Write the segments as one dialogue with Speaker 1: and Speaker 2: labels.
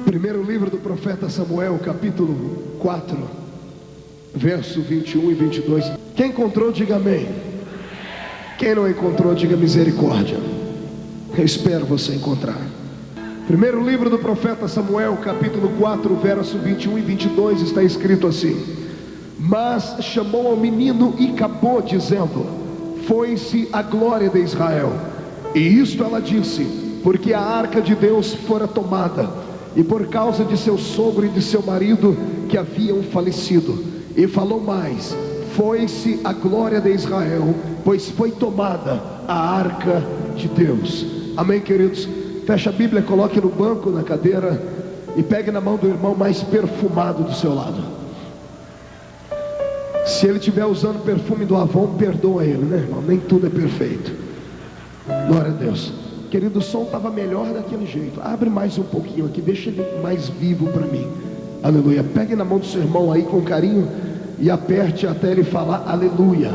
Speaker 1: Primeiro livro do profeta Samuel, capítulo 4, verso 21 e 22. Quem encontrou, diga amém. Quem não encontrou, diga misericórdia. Eu espero você encontrar. Primeiro livro do profeta Samuel, capítulo 4, verso 21 e 22, está escrito assim: Mas chamou ao menino e acabou dizendo: Foi-se a glória de Israel. E isto ela disse, porque a arca de Deus fora tomada, e por causa de seu sogro e de seu marido que haviam falecido. E falou mais: Foi-se a glória de Israel, pois foi tomada a arca de Deus. Amém, queridos? Feche a Bíblia, coloque no banco, na cadeira, e pegue na mão do irmão mais perfumado do seu lado. Se ele estiver usando perfume do Avon, perdoa ele, né, irmão? Nem tudo é perfeito. Glória a Deus. Querido, o som estava melhor daquele jeito. Abre mais um pouquinho aqui, deixa ele mais vivo para mim. Aleluia. Pegue na mão do seu irmão aí com carinho e aperte até ele falar aleluia.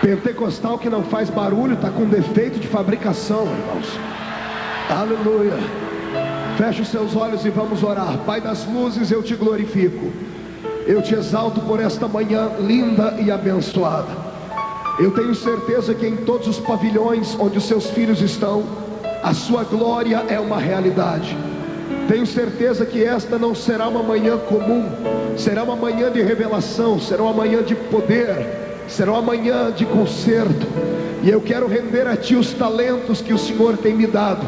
Speaker 1: Pentecostal que não faz barulho está com defeito de fabricação, irmãos. Aleluia. Feche os seus olhos e vamos orar. Pai das luzes, eu te glorifico, eu te exalto por esta manhã linda e abençoada. Eu tenho certeza que em todos os pavilhões onde os seus filhos estão, a sua glória é uma realidade. Tenho certeza que esta não será uma manhã comum, será uma manhã de revelação, será uma manhã de poder, será uma manhã de conserto. E eu quero render a Ti os talentos que o Senhor tem me dado.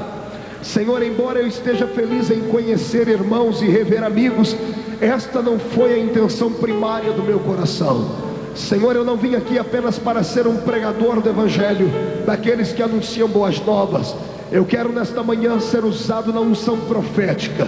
Speaker 1: Senhor, embora eu esteja feliz em conhecer irmãos e rever amigos, esta não foi a intenção primária do meu coração. Senhor, eu não vim aqui apenas para ser um pregador do Evangelho, daqueles que anunciam boas novas. Eu quero nesta manhã ser usado na unção profética.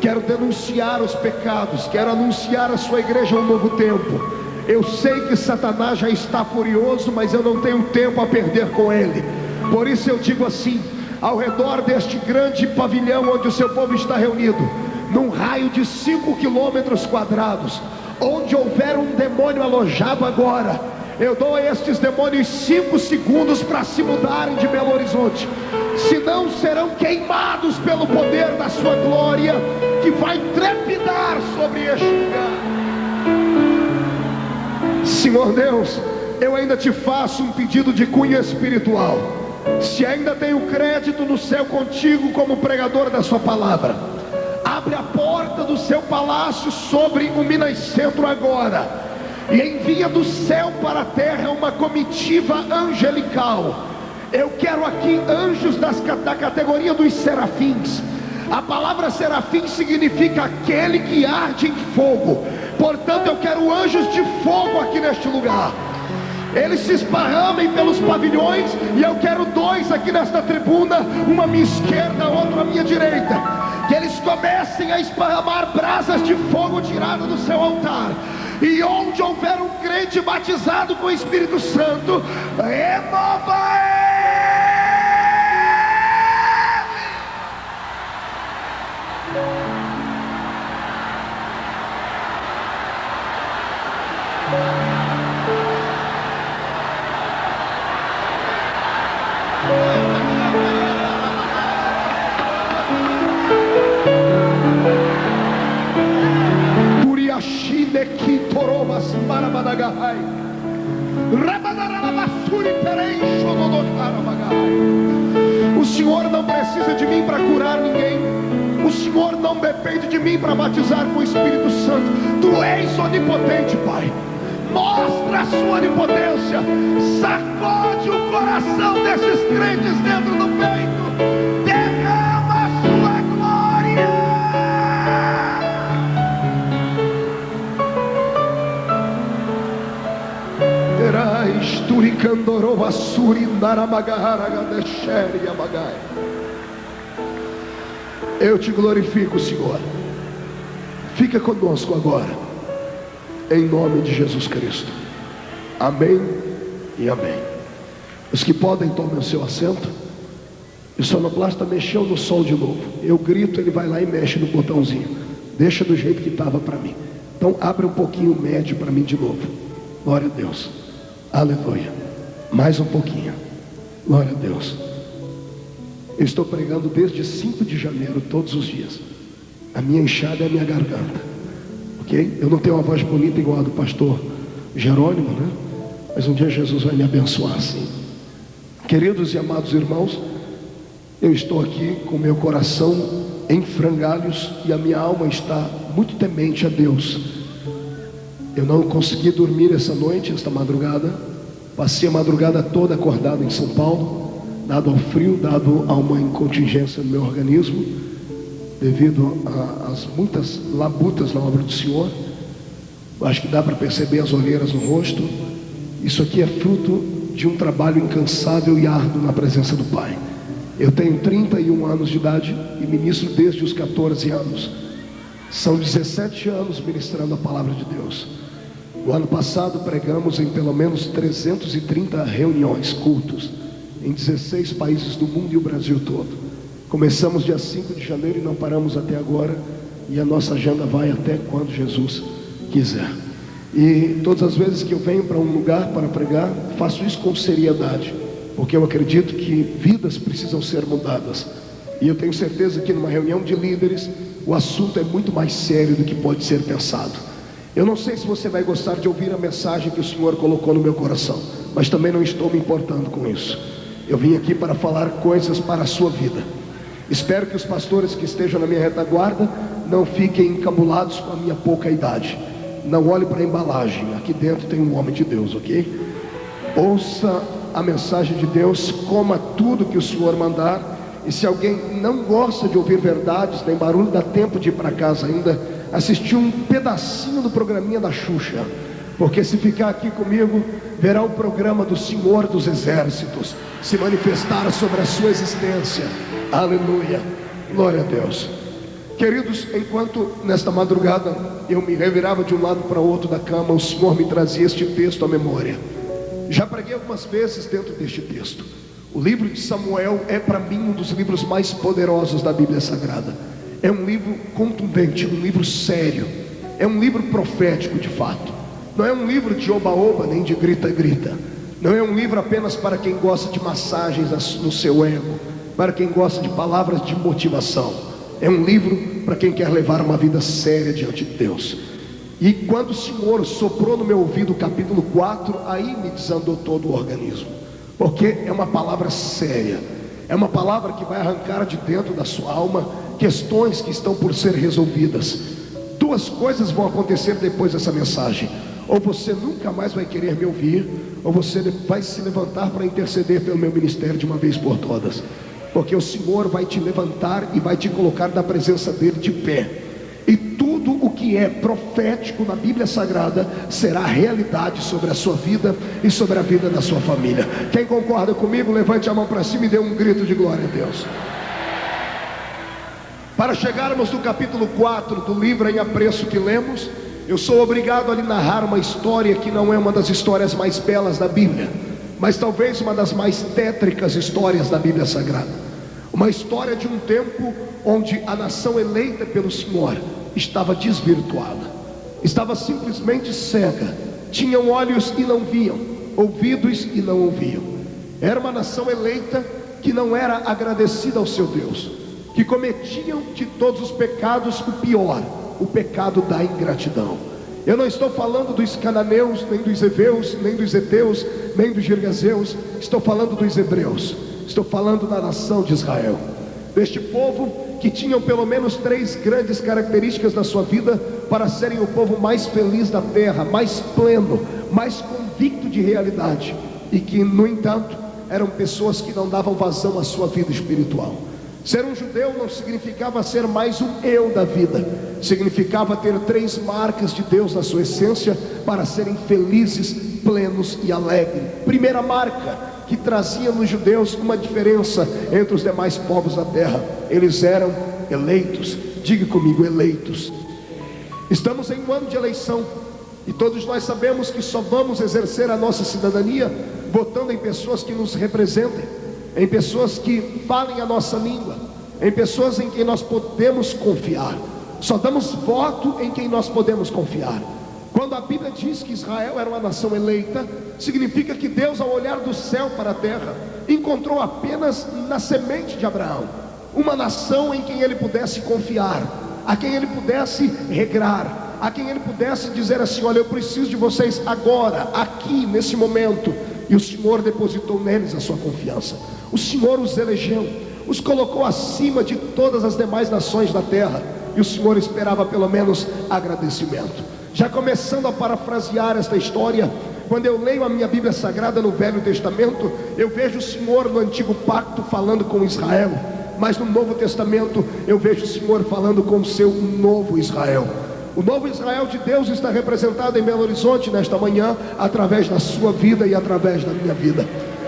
Speaker 1: Quero denunciar os pecados, quero anunciar à sua igreja um novo tempo. Eu sei que Satanás já está furioso, mas eu não tenho tempo a perder com ele. Por isso eu digo assim: ao redor deste grande pavilhão onde o seu povo está reunido, num raio de 5 quilômetros quadrados, onde houver um demônio alojado agora, eu dou a estes demônios 5 segundos para se mudarem de Belo Horizonte, senão serão queimados pelo poder da sua glória, que vai trepidar sobre este lugar. Senhor Deus, eu ainda te faço um pedido de cunho espiritual. Se ainda tenho crédito no céu contigo como pregador da sua palavra, abre a porta do seu palácio sobre o Minas Centro agora, e envia do céu para a terra uma comitiva angelical. Eu quero aqui anjos da categoria dos serafins. A palavra serafim significa aquele que arde em fogo. Portanto, eu quero anjos de fogo aqui neste lugar. Eles se esparramem pelos pavilhões, e eu quero 2 aqui nesta tribuna, uma à minha esquerda, outra à minha direita. Que eles comecem a esparramar brasas de fogo tirada do seu altar. E onde houver um crente batizado com o Espírito Santo, renova ele. O Senhor não precisa de mim para curar ninguém. O Senhor não depende de mim para batizar com o Espírito Santo. Tu és onipotente, Pai. Mostra a sua onipotência. Sacode o coração desses crentes dentro do peito. Derrama a sua glória. Terais turicandorova surindaramagaharagadesheri amagai. Eu te glorifico, Senhor. Fica conosco agora, em nome de Jesus Cristo. Amém e amém. Os que podem, tomem o seu assento. O sonoplasta mexeu no som de novo. Eu grito, ele vai lá e mexe no botãozinho. Deixa do jeito que estava para mim. Então abre um pouquinho o médio para mim de novo. Glória a Deus. Aleluia. Mais um pouquinho. Glória a Deus. Eu estou pregando desde 5 de janeiro, todos os dias. A minha enxada é a minha garganta, ok? Eu não tenho uma voz bonita igual a do pastor Jerônimo, né? Mas um dia Jesus vai me abençoar assim. Queridos e amados irmãos, eu estou aqui com meu coração em frangalhos e a minha alma está muito temente a Deus. Eu não consegui dormir essa noite, esta madrugada. Passei a madrugada toda acordado em São Paulo, dado ao frio, dado a uma incontingência no meu organismo, devido às muitas labutas na obra do Senhor. Acho que dá para perceber as olheiras no rosto. Isso aqui é fruto de um trabalho incansável e árduo na presença do Pai. Eu tenho 31 anos de idade e ministro desde os 14 anos. São 17 anos ministrando a palavra de Deus. O ano passado pregamos em pelo menos 330 reuniões, cultos, em 16 países do mundo e o Brasil todo. Começamos dia 5 de janeiro e não paramos até agora. E a nossa agenda vai até quando Jesus quiser. E todas as vezes que eu venho para um lugar para pregar, faço isso com seriedade, porque eu acredito que vidas precisam ser mudadas. E eu tenho certeza que numa reunião de líderes, o assunto é muito mais sério do que pode ser pensado. Eu não sei se você vai gostar de ouvir a mensagem que o Senhor colocou no meu coração, mas também não estou me importando com isso. Eu vim aqui para falar coisas para a sua vida. Espero que os pastores que estejam na minha retaguarda não fiquem encabulados com a minha pouca idade. Não olhe para a embalagem, aqui dentro tem um homem de Deus, ok? Ouça a mensagem de Deus, coma tudo que o Senhor mandar. E se alguém não gosta de ouvir verdades, nem barulho, dá tempo de ir para casa ainda, assistir um pedacinho do programinha da Xuxa. Porque se ficar aqui comigo, verá o programa do Senhor dos Exércitos se manifestar sobre a sua existência. Aleluia, glória a Deus. Queridos, enquanto nesta madrugada eu me revirava de um lado para o outro da cama, o Senhor me trazia este texto à memória. Já preguei algumas vezes dentro deste texto. O livro de Samuel é para mim um dos livros mais poderosos da Bíblia Sagrada. É um livro contundente, um livro sério, é um livro profético de fato. Não é um livro de oba-oba, nem de grita-grita. Não é um livro apenas para quem gosta de massagens no seu ego, para quem gosta de palavras de motivação. É um livro para quem quer levar uma vida séria diante de Deus. E quando o Senhor soprou no meu ouvido o capítulo 4, aí me desandou todo o organismo. Porque é uma palavra séria, é uma palavra que vai arrancar de dentro da sua alma questões que estão por ser resolvidas. Duas coisas vão acontecer depois dessa mensagem: ou você nunca mais vai querer me ouvir, ou você vai se levantar para interceder pelo meu ministério de uma vez por todas. Porque o Senhor vai te levantar e vai te colocar na presença dele de pé. E tudo o que é profético na Bíblia Sagrada será realidade sobre a sua vida e sobre a vida da sua família. Quem concorda comigo, levante a mão para cima e dê um grito de glória a Deus. Para chegarmos no capítulo 4 do livro em apreço que lemos, eu sou obrigado a lhe narrar uma história que não é uma das histórias mais belas da Bíblia, mas talvez uma das mais tétricas histórias da Bíblia Sagrada. Uma história de um tempo onde a nação eleita pelo Senhor estava desvirtuada, estava simplesmente cega, tinham olhos e não viam, ouvidos e não ouviam. Era uma nação eleita que não era agradecida ao seu Deus, que cometiam de todos os pecados o pior, o pecado da ingratidão. Eu não estou falando dos cananeus, nem dos heveus, nem dos heteus, nem dos girgazeus. Estou falando dos hebreus. Estou falando da nação de Israel, deste povo que tinham pelo menos 3 grandes características na sua vida para serem o povo mais feliz da terra, mais pleno, mais convicto de realidade, e que no entanto eram pessoas que não davam vazão à sua vida espiritual. Ser um judeu não significava ser mais um eu da vida, significava ter 3 marcas de Deus na sua essência para serem felizes, plenos e alegres. Primeira marca que trazia nos judeus uma diferença entre os demais povos da terra: eles eram eleitos. Diga comigo, eleitos. Estamos em um ano de eleição e todos nós sabemos que só vamos exercer a nossa cidadania votando em pessoas que nos representem, em pessoas que falem a nossa língua, em pessoas em quem nós podemos confiar. Só damos voto em quem nós podemos confiar. Quando a Bíblia diz que Israel era uma nação eleita, significa que Deus, ao olhar do céu para a terra, encontrou apenas na semente de Abraão uma nação em quem ele pudesse confiar, a quem ele pudesse regrar, a quem ele pudesse dizer assim: olha, eu preciso de vocês agora, aqui, nesse momento. E o Senhor depositou neles a sua confiança. O Senhor os elegeu, os colocou acima de todas as demais nações da terra, e o Senhor esperava pelo menos agradecimento. Já começando a parafrasear esta história, quando eu leio a minha Bíblia Sagrada no Velho Testamento, eu vejo o Senhor no Antigo Pacto falando com Israel, mas no Novo Testamento eu vejo o Senhor falando com o seu novo Israel. O novo Israel de Deus está representado em Belo Horizonte nesta manhã, através da sua vida e através da minha vida.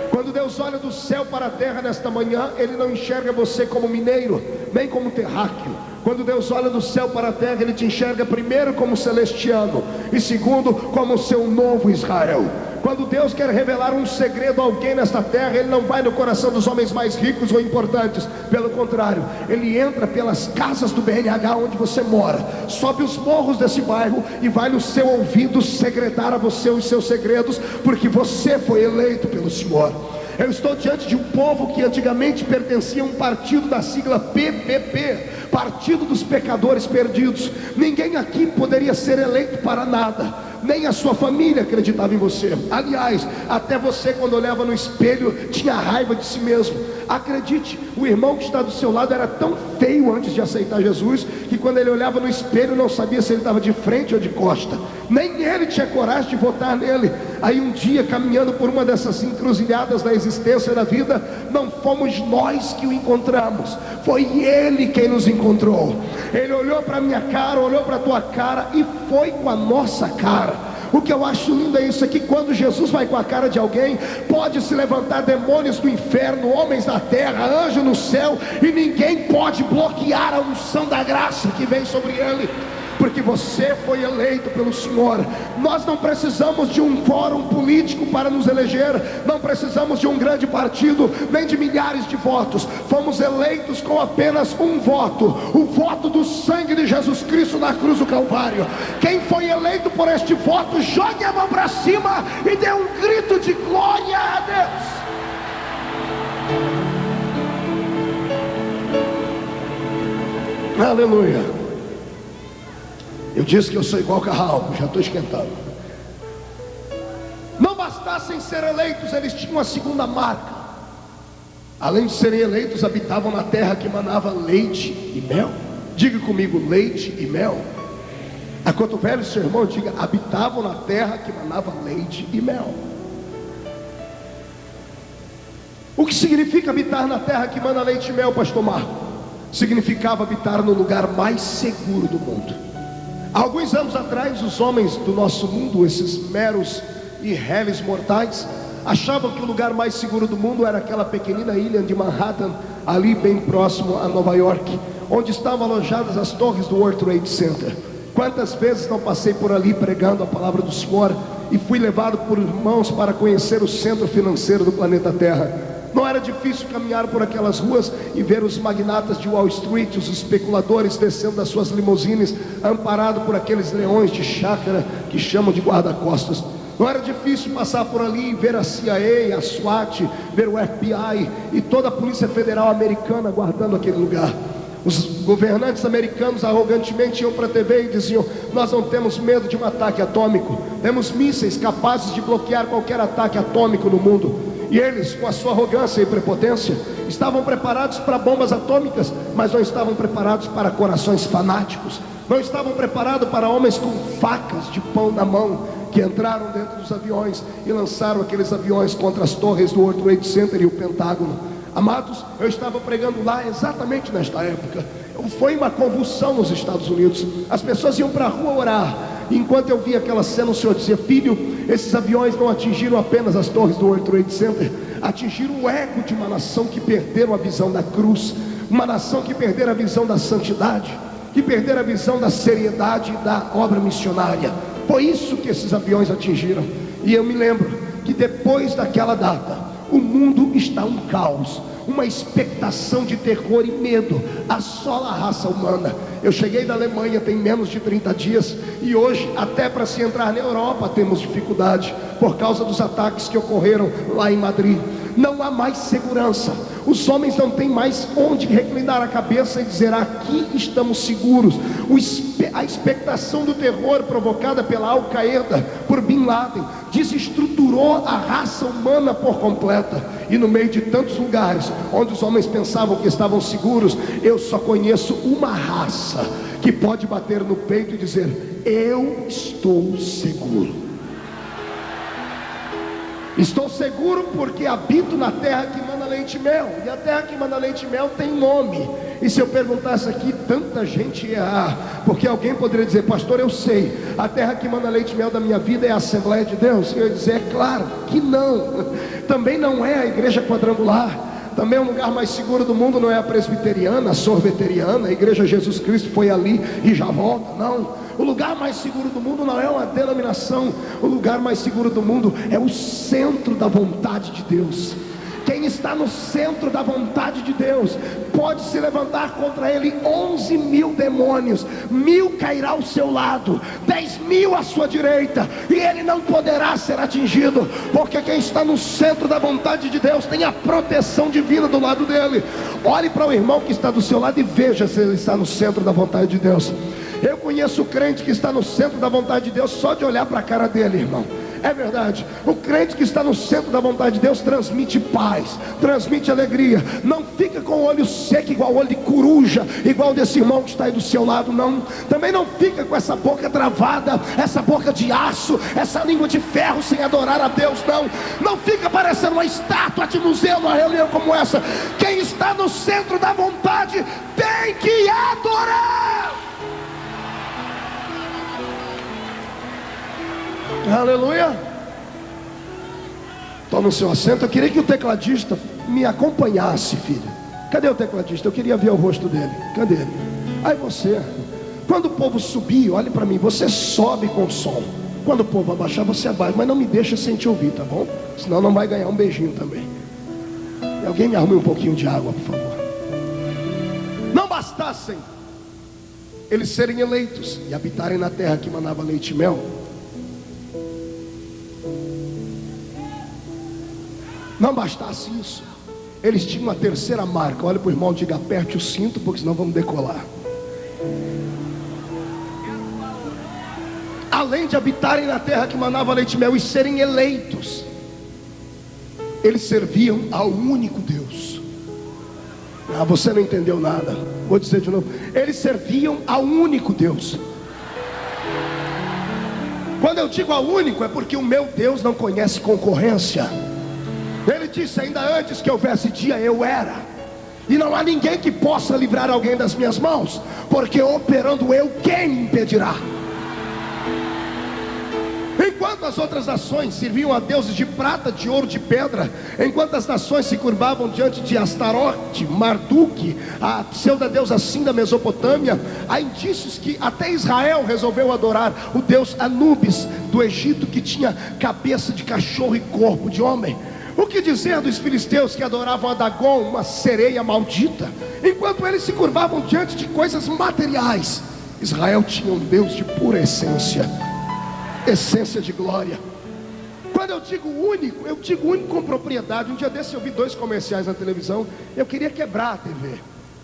Speaker 1: Quando Deus olha do céu para a terra nesta manhã, Ele não enxerga você como mineiro, nem como terráqueo. Quando Deus olha do céu para a terra, Ele te enxerga primeiro como celestiano, e segundo como seu novo Israel. Quando Deus quer revelar um segredo a alguém nesta terra, Ele não vai no coração dos homens mais ricos ou importantes. Pelo contrário, Ele entra pelas casas do BNH onde você mora, sobe os morros desse bairro e vai no seu ouvido segredar a você os seus segredos, porque você foi eleito pelo Senhor. Eu estou diante de um povo que antigamente pertencia a um partido da sigla PPP, Partido dos Pecadores Perdidos. Ninguém aqui poderia ser eleito para nada, nem a sua família acreditava em você. Aliás, até você, quando olhava no espelho, tinha raiva de si mesmo. Acredite, o irmão que está do seu lado era tão feio antes de aceitar Jesus, que quando ele olhava no espelho não sabia se ele estava de frente ou de costa. Nem ele tinha coragem de votar nele. Aí um dia, caminhando por uma dessas encruzilhadas da existência da vida, não fomos nós que o encontramos, foi Ele quem nos encontrou. Ele olhou para a minha cara, olhou para a tua cara e foi com a nossa cara. O que eu acho lindo é isso aqui: quando Jesus vai com a cara de alguém, pode se levantar demônios do inferno, homens da terra, anjo no céu, e ninguém pode bloquear a unção da graça que vem sobre ele, porque você foi eleito pelo Senhor. Nós não precisamos de um fórum político para nos eleger, não precisamos de um grande partido, nem de milhares de votos. Fomos eleitos com apenas um voto, o voto do sangue de Jesus Cristo na cruz do Calvário. Quem foi eleito por este voto, jogue a mão para cima e dê um grito de glória a Deus. Aleluia. Eu disse que eu sou igual Carralco, já estou esquentando. Não bastassem ser eleitos, eles tinham a segunda marca. Além de serem eleitos, habitavam na terra que manava leite e mel. Diga comigo, leite e mel. Acotovele o seu irmão, diga: habitavam na terra que manava leite e mel. O que significa habitar na terra que mana leite e mel, pastor Marco? Significava habitar no lugar mais seguro do mundo. Há alguns anos atrás, os homens do nosso mundo, esses meros e réis mortais, achavam que o lugar mais seguro do mundo era aquela pequenina ilha de Manhattan, ali bem próximo a Nova York, onde estavam alojadas as torres do World Trade Center. Quantas vezes não passei por ali pregando a palavra do Senhor e fui levado por irmãos para conhecer o centro financeiro do planeta Terra. Não era difícil caminhar por aquelas ruas e ver os magnatas de Wall Street, os especuladores descendo das suas limusines, amparados por aqueles leões de chácara que chamam de guarda-costas. Não era difícil passar por ali e ver a CIA, a SWAT, ver o FBI e toda a Polícia Federal americana guardando aquele lugar. Os governantes americanos arrogantemente iam para a TV e diziam: nós não temos medo de um ataque atômico, temos mísseis capazes de bloquear qualquer ataque atômico no mundo. E eles, com a sua arrogância e prepotência, estavam preparados para bombas atômicas, mas não estavam preparados para corações fanáticos, não estavam preparados para homens com facas de pão na mão, que entraram dentro dos aviões e lançaram aqueles aviões contra as torres do World Trade Center e o Pentágono. Amados, eu estava pregando lá exatamente nesta época. Foi uma convulsão nos Estados Unidos. As pessoas iam para a rua orar. E enquanto eu via aquela cena, o Senhor dizia: filho, esses aviões não atingiram apenas as torres do World Trade Center, atingiram o ego de uma nação que perderam a visão da cruz, uma nação que perderam a visão da santidade, que perderam a visão da seriedade da obra missionária. Foi isso que esses aviões atingiram. E eu me lembro que depois daquela data, o mundo está um caos, uma expectação de terror e medo assola a raça humana. Eu cheguei da Alemanha tem menos de 30 dias e hoje até para se entrar na Europa temos dificuldade por causa dos ataques que ocorreram lá em Madrid. não há mais segurança. Os homens não têm mais onde reclinar a cabeça e dizer: aqui estamos seguros. A expectação do terror provocada pela Al-Qaeda, por Bin Laden, desestruturou a raça humana por completa. E no meio de tantos lugares onde os homens pensavam que estavam seguros, eu só conheço uma raça que pode bater no peito e dizer: eu estou seguro. Estou seguro porque habito na terra que mana leite e mel. E a terra que mana leite e mel tem nome. E se eu perguntasse aqui, tanta gente ia errar, porque alguém poderia dizer: pastor, eu sei, a terra que mana leite e mel da minha vida é a Assembleia de Deus. E eu ia dizer: é claro que não. Também não é a igreja quadrangular. Também o lugar mais seguro do mundo não é a presbiteriana, a sorveteriana, a igreja Jesus Cristo foi ali e já volta. Não, o lugar mais seguro do mundo não é uma denominação. O lugar mais seguro do mundo é o centro da vontade de Deus. Quem está no centro da vontade de Deus pode se levantar contra ele 11 mil demônios, 1000 cairá ao seu lado, 10.000 à sua direita, e ele não poderá ser atingido, porque quem está no centro da vontade de Deus tem a proteção divina do lado dele. Olhe para o irmão que está do seu lado e veja se ele está no centro da vontade de Deus. Eu conheço o crente que está no centro da vontade de Deus só de olhar para a cara dele, irmão. É verdade, o crente que está no centro da vontade de Deus transmite paz, transmite alegria. Não fica com o olho seco igual o olho de coruja, igual desse irmão que está aí do seu lado, não. Também não fica com essa boca travada, essa boca de aço, essa língua de ferro sem adorar a Deus, não. Não fica parecendo uma estátua de museu numa reunião como essa. Quem está no centro da vontade tem que adorar. Aleluia. Toma o seu assento. Eu queria que o tecladista me acompanhasse, filho. Cadê o tecladista? Eu queria ver o rosto dele. Cadê ele? Aí você, quando o povo subir, olhe para mim, você sobe com o som. Quando o povo abaixar, você abaixa. Mas não me deixa sem te ouvir, tá bom? Senão não vai ganhar um beijinho também. E alguém me arrume um pouquinho de água, por favor. Não bastassem eles serem eleitos e habitarem na terra que manava leite e mel, não bastasse isso, eles tinham uma terceira marca. Olha para o irmão e diga: aperte o cinto, porque senão vamos decolar. Além de habitarem na terra que manava leite e mel e serem eleitos, eles serviam ao único Deus. Ah, você não entendeu nada. Vou dizer de novo: eles serviam ao único Deus. Quando eu digo ao único, é porque o meu Deus não conhece concorrência. Ele disse: ainda antes que houvesse dia eu era, e não há ninguém que possa livrar alguém das minhas mãos, porque operando eu, quem me impedirá? Enquanto as outras nações serviam a deuses de prata, de ouro, de pedra, enquanto as nações se curvavam diante de Astarote, Marduk, a pseudo-deusa assim da Mesopotâmia, há indícios que até Israel resolveu adorar o deus Anubis do Egito, que tinha cabeça de cachorro e corpo de homem. O que dizer dos filisteus que adoravam a Dagon, uma sereia maldita? Enquanto eles se curvavam diante de coisas materiais, Israel tinha um Deus de pura essência, essência de glória. Quando eu digo único, eu digo único com propriedade. Um dia desse eu vi 2 comerciais na televisão. Eu queria quebrar a TV,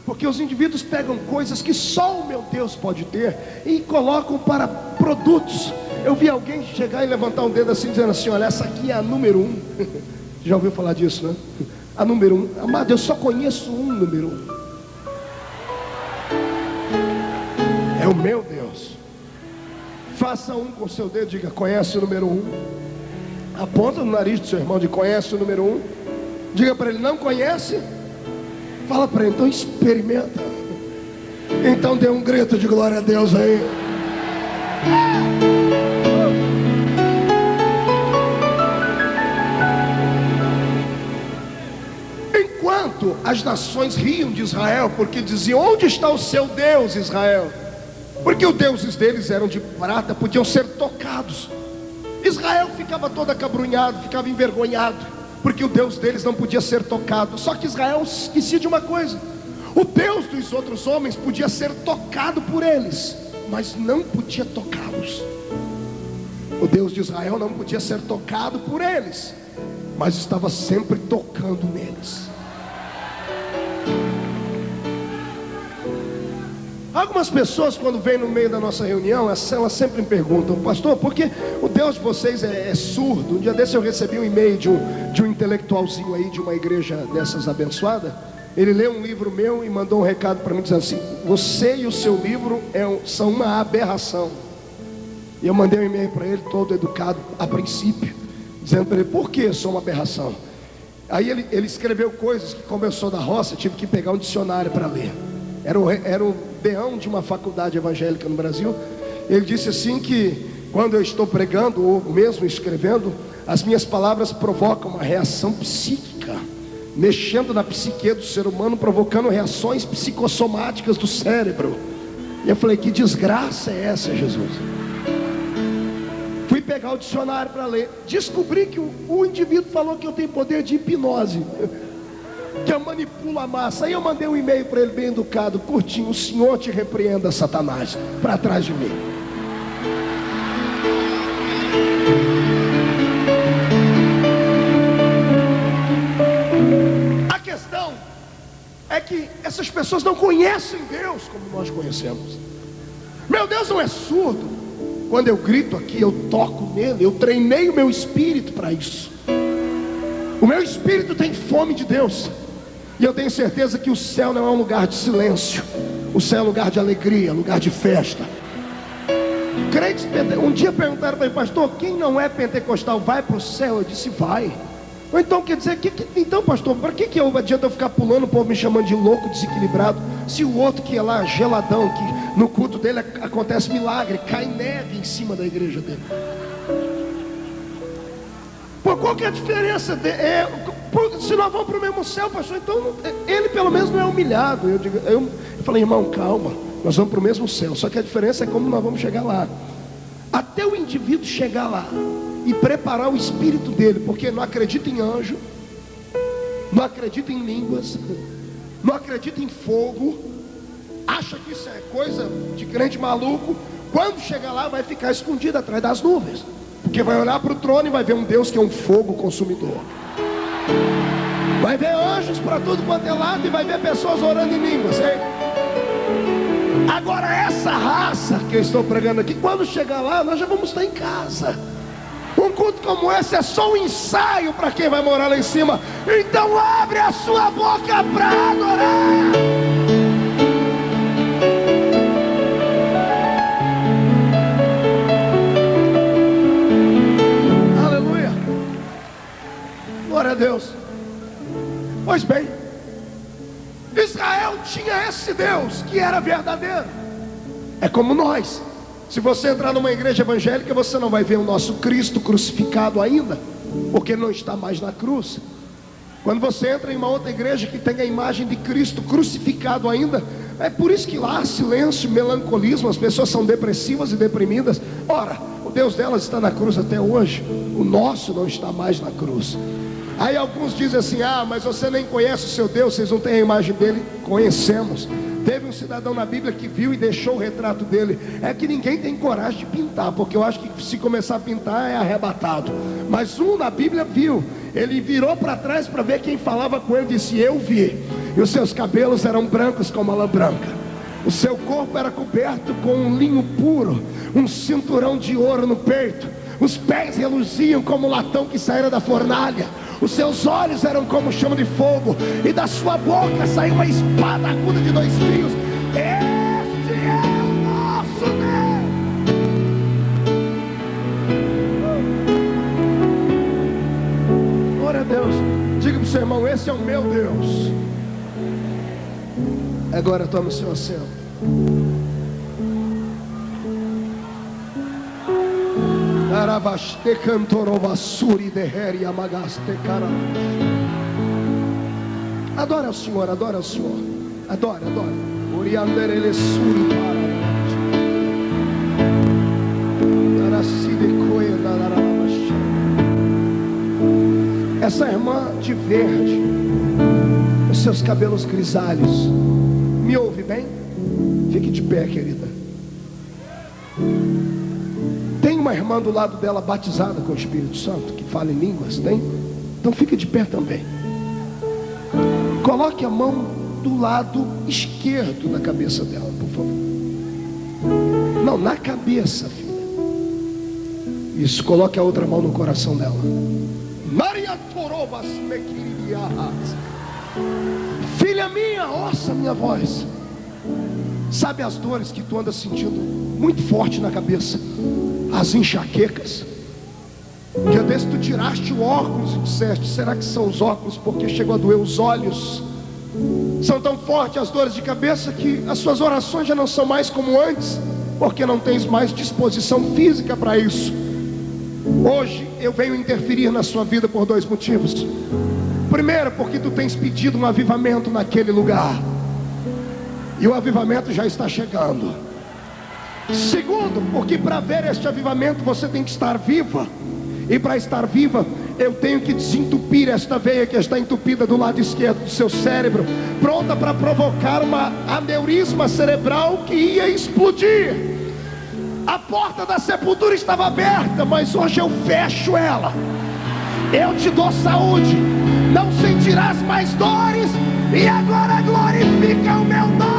Speaker 1: porque os indivíduos pegam coisas que só o meu Deus pode ter e colocam para produtos. Eu vi alguém chegar e levantar um dedo assim, dizendo assim: olha, essa aqui é a número 1. Já ouviu falar disso, né? A número 1. Amado, eu só conheço um número 1. É o meu Deus. Faça um com o seu dedo, diga: conhece o número 1. Aponta no nariz do seu irmão, diga: conhece o número 1. Diga para ele: não conhece? Fala para ele: então experimenta. Então dê um grito de glória a Deus aí. Enquanto as nações riam de Israel, porque diziam: onde está o seu Deus, Israel? Porque os deuses deles eram de prata, podiam ser tocados. Israel ficava todo acabrunhado, ficava envergonhado, porque o Deus deles não podia ser tocado. Só que Israel esquecia de uma coisa: o Deus dos outros homens podia ser tocado por eles, mas não podia tocá-los. O Deus de Israel não podia ser tocado por eles, mas estava sempre tocando neles. Algumas pessoas, quando vêm no meio da nossa reunião, elas sempre me perguntam: pastor, por que o Deus de vocês é surdo? Um dia desse eu recebi um e-mail de um intelectualzinho aí, de uma igreja dessas abençoada. Ele leu um livro meu e mandou um recado para mim, dizendo assim: você e o seu livro são uma aberração. E eu mandei um e-mail para ele, todo educado a princípio, dizendo para ele: por que eu sou uma aberração? Aí ele escreveu coisas que, como eu sou da roça, eu tive que pegar um dicionário para ler. Era o deão de uma faculdade evangélica no Brasil. Ele disse assim que quando eu estou pregando ou mesmo escrevendo, as minhas palavras provocam uma reação psíquica, mexendo na psique do ser humano, provocando reações psicossomáticas do cérebro. E eu falei: que desgraça é essa, Jesus? Fui pegar o dicionário para ler. Descobri que o indivíduo falou que eu tenho poder de hipnose, que eu manipulo a massa. Aí eu mandei um e-mail para ele bem educado, curtinho: o Senhor te repreenda, Satanás, para trás de mim. A questão é que essas pessoas não conhecem Deus como nós conhecemos. Meu Deus não é surdo. Quando eu grito aqui, eu toco nele. Eu treinei o meu espírito para isso. O meu espírito tem fome de Deus. E eu tenho certeza que o céu não é um lugar de silêncio. O céu é um lugar de alegria, lugar de festa. Crentes, um dia perguntaram para mim: pastor, quem não é pentecostal vai para o céu? Eu disse: vai. Ou então quer dizer, então pastor, para que adianta eu ficar pulando, o povo me chamando de louco, desequilibrado, se o outro que é lá geladão, que no culto dele acontece milagre, cai neve em cima da igreja dele? Pô, qual que é a diferença? Se nós vamos para o mesmo céu, pastor, então ele pelo menos não é humilhado. Eu falei: irmão, calma, nós vamos para o mesmo céu, só que a diferença é como nós vamos chegar lá. Até o indivíduo chegar lá e preparar o espírito dele, porque não acredita em anjo, não acredita em línguas, não acredita em fogo, acha que isso é coisa de crente maluco. Quando chegar lá, vai ficar escondido atrás das nuvens, porque vai olhar para o trono e vai ver um Deus que é um fogo consumidor. Vai ver anjos para tudo quanto é lado e vai ver pessoas orando em línguas, hein? Agora essa raça que eu estou pregando aqui, quando chegar lá, nós já vamos estar em casa. Um culto como esse é só um ensaio para quem vai morar lá em cima. Então abre a sua boca para adorar. Aleluia. Glória a Deus. Pois bem, Israel tinha esse Deus que era verdadeiro. É como nós. Se você entrar numa igreja evangélica, você não vai ver o nosso Cristo crucificado ainda, porque ele não está mais na cruz. Quando você entra em uma outra igreja que tem a imagem de Cristo crucificado ainda, é por isso que lá há silêncio, melancolismo, as pessoas são depressivas e deprimidas. Ora, o Deus delas está na cruz até hoje, o nosso não está mais na cruz. Aí alguns dizem assim: ah, mas você nem conhece o seu Deus, vocês não têm a imagem dele. Conhecemos. Teve um cidadão na Bíblia que viu e deixou o retrato dele. É que ninguém tem coragem de pintar, porque eu acho que se começar a pintar é arrebatado. Mas um na Bíblia viu. Ele virou para trás para ver quem falava com ele e disse: eu vi. E os seus cabelos eram brancos como a lã branca. O seu corpo era coberto com um linho puro, um cinturão de ouro no peito. Os pés reluziam como o latão que saíra da fornalha. Os seus olhos eram como chama de fogo, e da sua boca saiu uma espada aguda de 2 fios. Este é o nosso Deus. Glória a Deus. Diga para o seu irmão: esse é o meu Deus. Agora tome o seu assento. Adora ao Senhor, adora ao Senhor. Adora, adora. Essa irmã de verde, os seus cabelos grisalhos, me ouve bem? Fique de pé, querida. Tem uma irmã do lado dela batizada com o Espírito Santo, que fala em línguas? Tem? Então fica de pé também. Coloque a mão do lado esquerdo da cabeça dela, por favor. Não, na cabeça, filha. Isso, coloque a outra mão no coração dela. Maria Torobas Mequirias. Filha minha, ouça a minha voz. Sabe as dores que tu anda sentindo muito forte na cabeça? As enxaquecas. Que às vezes tu tiraste o óculos e disseste: será que são os óculos? Porque chegou a doer os olhos. São tão fortes as dores de cabeça que as suas orações já não são mais como antes, porque não tens mais disposição física para isso. Hoje eu venho interferir na sua vida por dois motivos. Primeiro, porque tu tens pedido um avivamento naquele lugar, e o avivamento já está chegando. Segundo, porque para ver este avivamento você tem que estar viva. E para estar viva, eu tenho que desentupir esta veia que está entupida do lado esquerdo do seu cérebro, pronta para provocar uma aneurisma cerebral que ia explodir. A porta da sepultura estava aberta, mas hoje eu fecho ela. Eu te dou saúde, não sentirás mais dores, e agora glorifica o meu nome.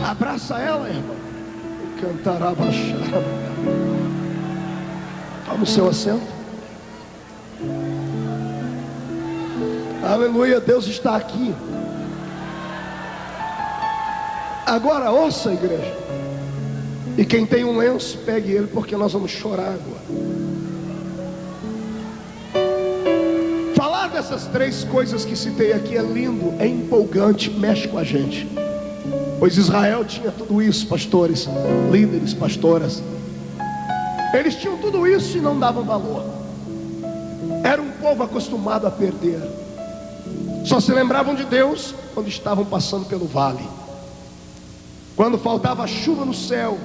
Speaker 1: Abraça ela, irmão. Cantará baixar. Toma o seu assento. Aleluia, Deus está aqui. Agora ouça, igreja. E quem tem um lenço, pegue ele, porque nós vamos chorar agora. Falar dessas três coisas que citei aqui é lindo, é empolgante, mexe com a gente. Pois Israel tinha tudo isso, pastores, líderes, pastoras. Eles tinham tudo isso e não davam valor. Era um povo acostumado a perder. Só se lembravam de Deus quando estavam passando pelo vale, quando faltava chuva no céu,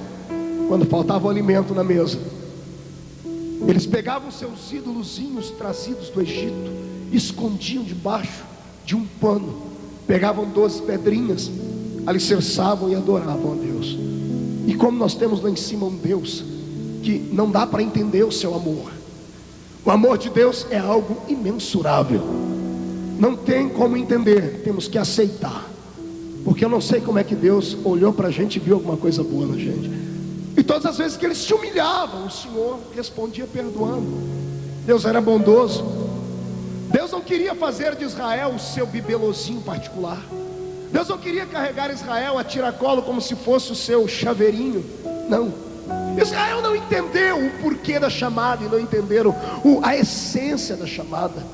Speaker 1: quando faltava o alimento na mesa. Eles pegavam seus ídolozinhos trazidos do Egito, escondiam debaixo de um pano, pegavam 12 pedrinhas, alicerçavam e adoravam a Deus. E como nós temos lá em cima um Deus que não dá para entender o seu amor. O amor de Deus é algo imensurável, não tem como entender, temos que aceitar. Porque eu não sei como é que Deus olhou para a gente e viu alguma coisa boa na gente. E todas as vezes que eles se humilhavam, o Senhor respondia perdoando. Deus era bondoso. Deus não queria fazer de Israel o seu bibelozinho particular. Deus não queria carregar Israel a tiracolo como se fosse o seu chaveirinho. Não. Israel não entendeu o porquê da chamada e não entenderam a essência da chamada.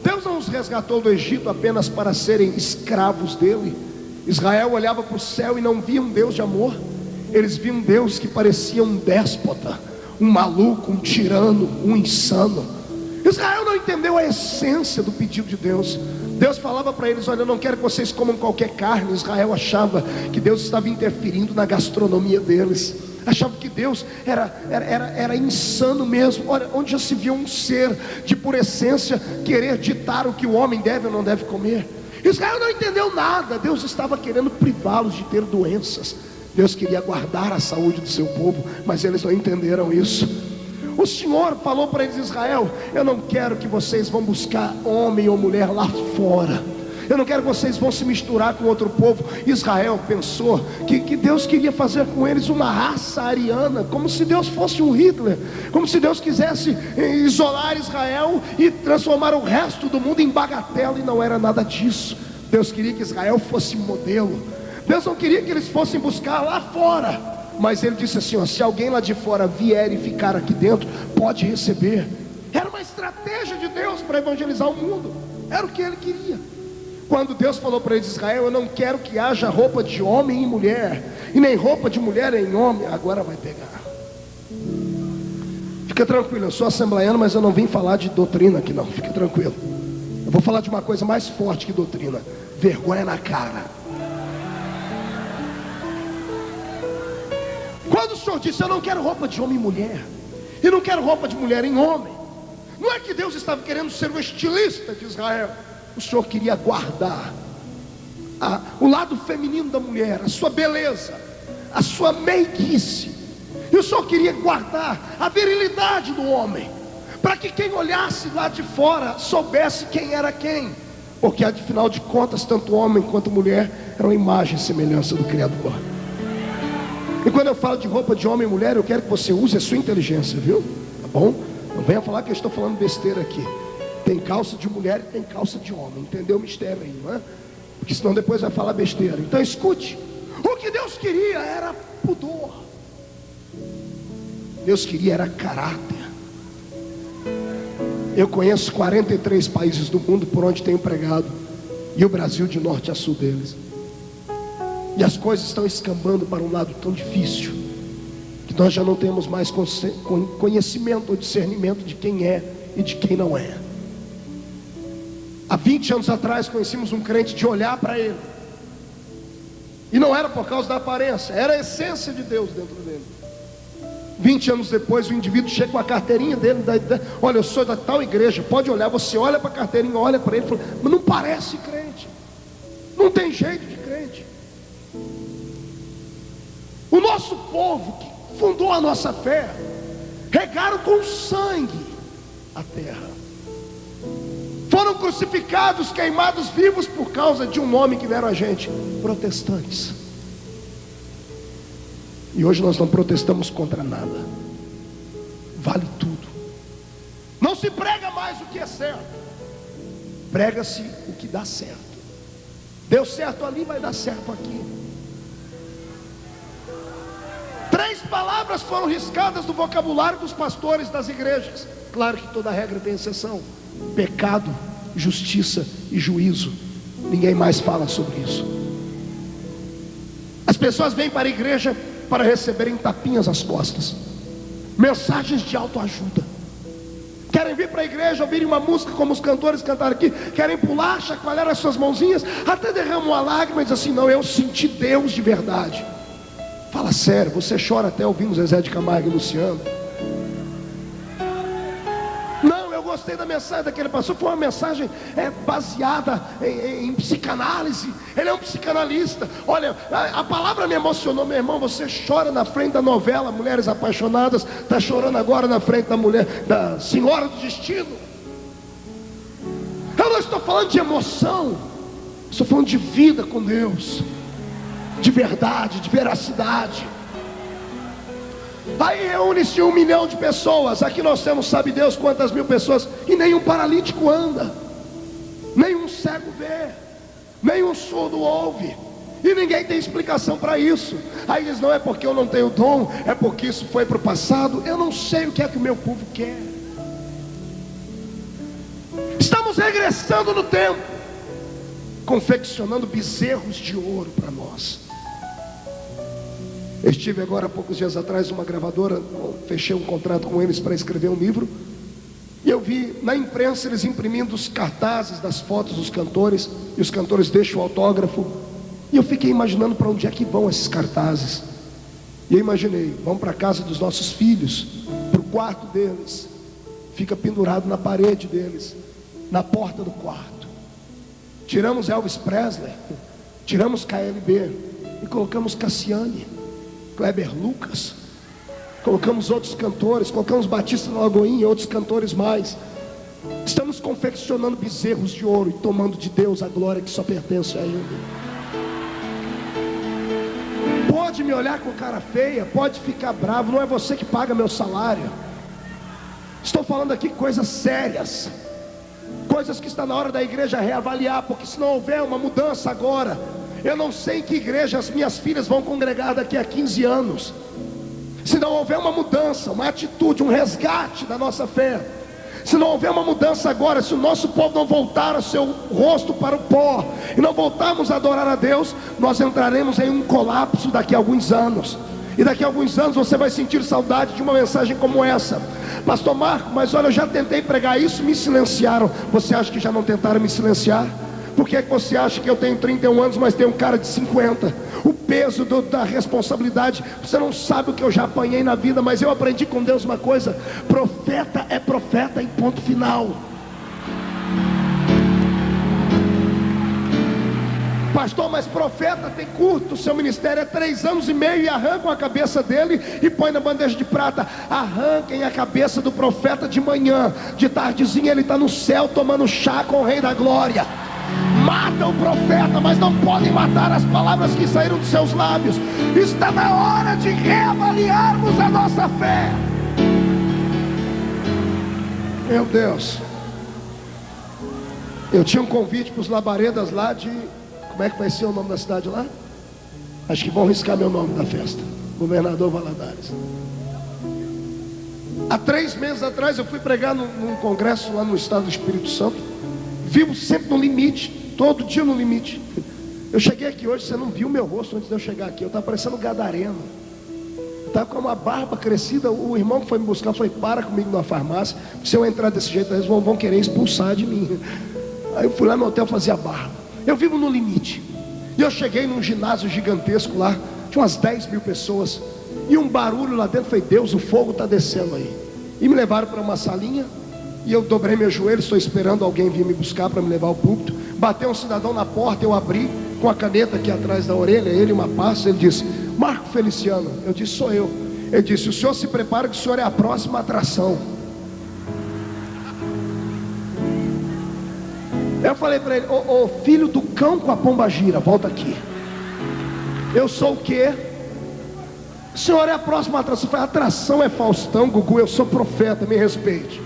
Speaker 1: Deus não os resgatou do Egito apenas para serem escravos dele. Israel olhava para o céu e não via um Deus de amor. Eles viam um Deus que parecia um déspota, um maluco, um tirano, um insano. Israel não entendeu a essência do pedido de Deus. Deus falava para eles: olha, eu não quero que vocês comam qualquer carne. Israel achava que Deus estava interferindo na gastronomia deles. Achava que Deus era insano mesmo. Olha, onde já se viu um ser de pura essência querer ditar o que o homem deve ou não deve comer? Israel não entendeu nada. Deus estava querendo privá-los de ter doenças. Deus queria guardar a saúde do seu povo, mas eles não entenderam isso. O Senhor falou para eles: Israel, eu não quero que vocês vão buscar homem ou mulher lá fora. Eu não quero que vocês vão se misturar com outro povo. Israel pensou que Deus queria fazer com eles uma raça ariana, como se Deus fosse um Hitler, como se Deus quisesse isolar Israel e transformar o resto do mundo em bagatela, e não era nada disso. Deus queria que Israel fosse modelo. Deus não queria que eles fossem buscar lá fora, mas Ele disse assim: ó, se alguém lá de fora vier e ficar aqui dentro, pode receber. Era uma estratégia de Deus para evangelizar o mundo, era o que Ele queria. Quando Deus falou para eles: Israel, eu não quero que haja roupa de homem em mulher, e nem roupa de mulher em homem. Agora vai pegar. Fica tranquilo, eu sou assembleiano, mas eu não vim falar de doutrina aqui não, fica tranquilo. Eu vou falar de uma coisa mais forte que doutrina: vergonha na cara. Quando o Senhor disse: eu não quero roupa de homem em mulher, e não quero roupa de mulher em homem, Não é que Deus estava querendo ser o estilista de Israel. O Senhor queria guardar o lado feminino da mulher, a sua beleza, a sua meiguice. E o Senhor queria guardar a virilidade do homem, para que quem olhasse lá de fora soubesse quem era quem. Porque afinal de contas, tanto homem quanto mulher eram imagem e semelhança do Criador. E quando eu falo de roupa de homem e mulher, eu quero que você use a sua inteligência, viu? Tá bom? Não venha falar que eu estou falando besteira aqui. Tem calça de mulher e tem calça de homem. Entendeu o mistério aí, não é? Porque senão depois vai falar besteira. Então escute. O que Deus queria era pudor. Deus queria era caráter. Eu conheço 43 países do mundo por onde tenho pregado, e o Brasil de norte a sul deles. E as coisas estão escambando para um lado tão difícil, que nós já não temos mais conhecimento ou discernimento de quem é e de quem não é. Há 20 anos atrás conhecemos um crente de olhar para ele, e não era por causa da aparência, era a essência de Deus dentro dele. 20 anos depois o indivíduo chega com a carteirinha dele, olha, eu sou da tal igreja, pode olhar. Você olha para a carteirinha, olha para ele e fala, mas não parece crente, não tem jeito de crente. O nosso povo que fundou a nossa fé, regaram com sangue a terra, foram crucificados, queimados vivos por causa de um nome que deram a gente: protestantes. E hoje nós não protestamos contra nada. Vale tudo. Não se prega mais o que é certo, prega-se o que dá certo. Deu certo ali, vai dar certo aqui. 3 palavras foram riscadas do vocabulário dos pastores das igrejas. Claro que toda regra tem exceção: pecado, justiça e juízo. Ninguém mais fala sobre isso. As pessoas vêm para a igreja para receberem tapinhas às costas, mensagens de autoajuda. Querem vir para a igreja, ouvirem uma música como os cantores cantaram aqui, querem pular, chacoalhar as suas mãozinhas, até derramam uma lágrima e dizem assim: não, eu senti Deus de verdade. Fala sério, você chora até ouvindo Zezé de Camargo e Luciano? Não, eu gostei da mensagem daquele pastor, foi uma mensagem baseada em psicanálise. Ele é um psicanalista. Olha, a palavra me emocionou, meu irmão. Você chora na frente da novela Mulheres Apaixonadas, está chorando agora na frente da Senhora do Destino. Eu não estou falando de emoção, estou falando de vida com Deus, de verdade, de veracidade. Aí reúne-se 1 milhão de pessoas. Aqui nós temos, sabe Deus quantas mil pessoas, e nenhum paralítico anda, nenhum cego vê, nenhum surdo ouve, e ninguém tem explicação para isso. Aí diz: não é porque eu não tenho dom, é porque isso foi para o passado. Eu não sei o que é que o meu povo quer. Estamos regressando no tempo, confeccionando bezerros de ouro para nós. Eu estive agora há poucos dias atrás numa gravadora, fechei um contrato com eles para escrever um livro, e eu vi na imprensa eles imprimindo os cartazes das fotos dos cantores, e os cantores deixam o autógrafo, e eu fiquei imaginando para onde é que vão esses cartazes. E eu imaginei: vão para a casa dos nossos filhos, para o quarto deles, fica pendurado na parede deles, na porta do quarto. Tiramos Elvis Presley, tiramos KLB e colocamos Cassiane, Kleber Lucas, colocamos outros cantores, colocamos Batista na Lagoinha e outros cantores mais. Estamos confeccionando bezerros de ouro e tomando de Deus a glória que só pertence a Ele. Pode me olhar com cara feia, pode ficar bravo, não é você que paga meu salário. Estou falando aqui coisas sérias, coisas que está na hora da igreja reavaliar, porque se não houver uma mudança agora, eu não sei em que igreja as minhas filhas vão congregar daqui a 15 anos. Se não houver uma mudança, uma atitude, um resgate da nossa fé, se não houver uma mudança agora, se o nosso povo não voltar o seu rosto para o pó e não voltarmos a adorar a Deus, nós entraremos em um colapso daqui a alguns anos. E daqui a alguns anos você vai sentir saudade de uma mensagem como essa: pastor Marco, mas olha, eu já tentei pregar isso, me silenciaram. Você acha que já não tentaram me silenciar? Por que você acha que eu tenho 31 anos, mas tenho um cara de 50? O peso da responsabilidade. Você não sabe o que eu já apanhei na vida, mas eu aprendi com Deus uma coisa: profeta é profeta, em ponto final. Pastor, mas profeta tem curto, seu ministério é 3 anos e meio, e arrancam a cabeça dele e põe na bandeja de prata. Arranquem a cabeça do profeta de manhã, de tardezinha ele está no céu tomando chá com o Rei da Glória. Matam o profeta, mas não podem matar as palavras que saíram dos seus lábios. Está na hora de reavaliarmos a nossa fé. Meu Deus, eu tinha um convite para os labaredas lá de... Como é que vai ser o nome da cidade lá? Acho que vão riscar meu nome da festa. Governador Valadares. Há 3 meses atrás eu fui pregar num congresso lá no estado do Espírito Santo. Vivo sempre no limite, todo dia no limite. Eu cheguei aqui hoje, você não viu meu rosto antes de eu chegar aqui. Eu estava parecendo um gadareno. Eu estava com uma barba crescida. O irmão que foi me buscar foi: para comigo na farmácia. Se eu entrar desse jeito, eles vão querer expulsar de mim. Aí eu fui lá no hotel fazer a barba. Eu vivo no limite. E eu cheguei num ginásio gigantesco lá, tinha umas 10 mil pessoas, e um barulho lá dentro. Falei: Deus, o fogo está descendo aí. E me levaram para uma salinha, e eu dobrei meu joelho, estou esperando alguém vir me buscar para me levar ao púlpito. Bateu um cidadão na porta, eu abri com a caneta aqui atrás da orelha, ele uma pasta. Ele disse: Marco Feliciano. Eu disse: sou eu. Ele disse: o senhor se prepara que o senhor é a próxima atração. Eu falei para ele: ô filho do cão com a pomba gira, volta aqui. Eu sou o quê? O senhor é a próxima atração. Eu falei: atração é Faustão, Gugu, eu sou profeta, me respeite.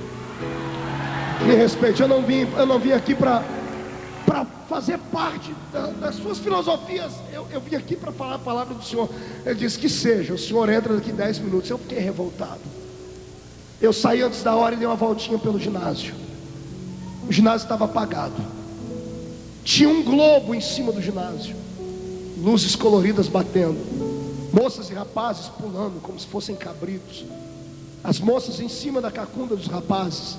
Speaker 1: Me respeite. Eu não vim aqui para fazer parte das suas filosofias. Eu vim aqui para falar a palavra do Senhor. Ele disse: que seja, o senhor entra daqui 10 minutos. Eu fiquei revoltado. Eu saí antes da hora e dei uma voltinha pelo ginásio. O ginásio estava apagado. Tinha um globo em cima do ginásio, luzes coloridas batendo, moças e rapazes pulando como se fossem cabritos. As moças em cima da cacunda dos rapazes.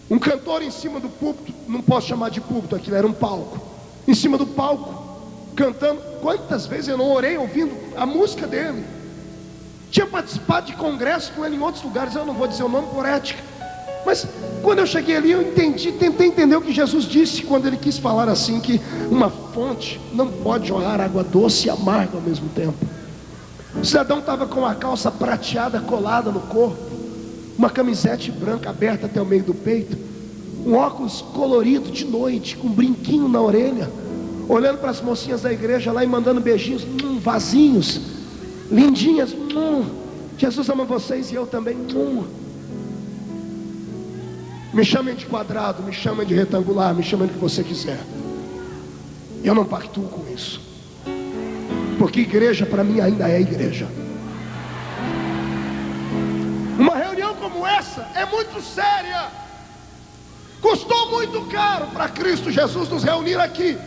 Speaker 1: Um cantor em cima do púlpito, não posso chamar de púlpito, aquilo era um palco. Em cima do palco, cantando. Quantas vezes eu não orei ouvindo a música dele. Tinha participado de congresso com ele em outros lugares. Eu não vou dizer o nome por ética. Mas quando eu cheguei ali, eu tentei entender o que Jesus disse quando ele quis falar assim, que uma fonte não pode jorrar água doce e amarga ao mesmo tempo. O cidadão estava com a calça prateada colada no corpo, uma camisete branca aberta até o meio do peito, um óculos colorido de noite, com um brinquinho na orelha, olhando para as mocinhas da igreja lá e mandando beijinhos, vasinhos, lindinhas, Jesus ama vocês e eu também. Me chamem de quadrado, me chamem de retangular, me chamem do que você quiser. Eu não pactuo com isso. Porque igreja para mim ainda é igreja. Uma reunião como essa é muito séria. Custou muito caro para Cristo Jesus nos reunir aqui.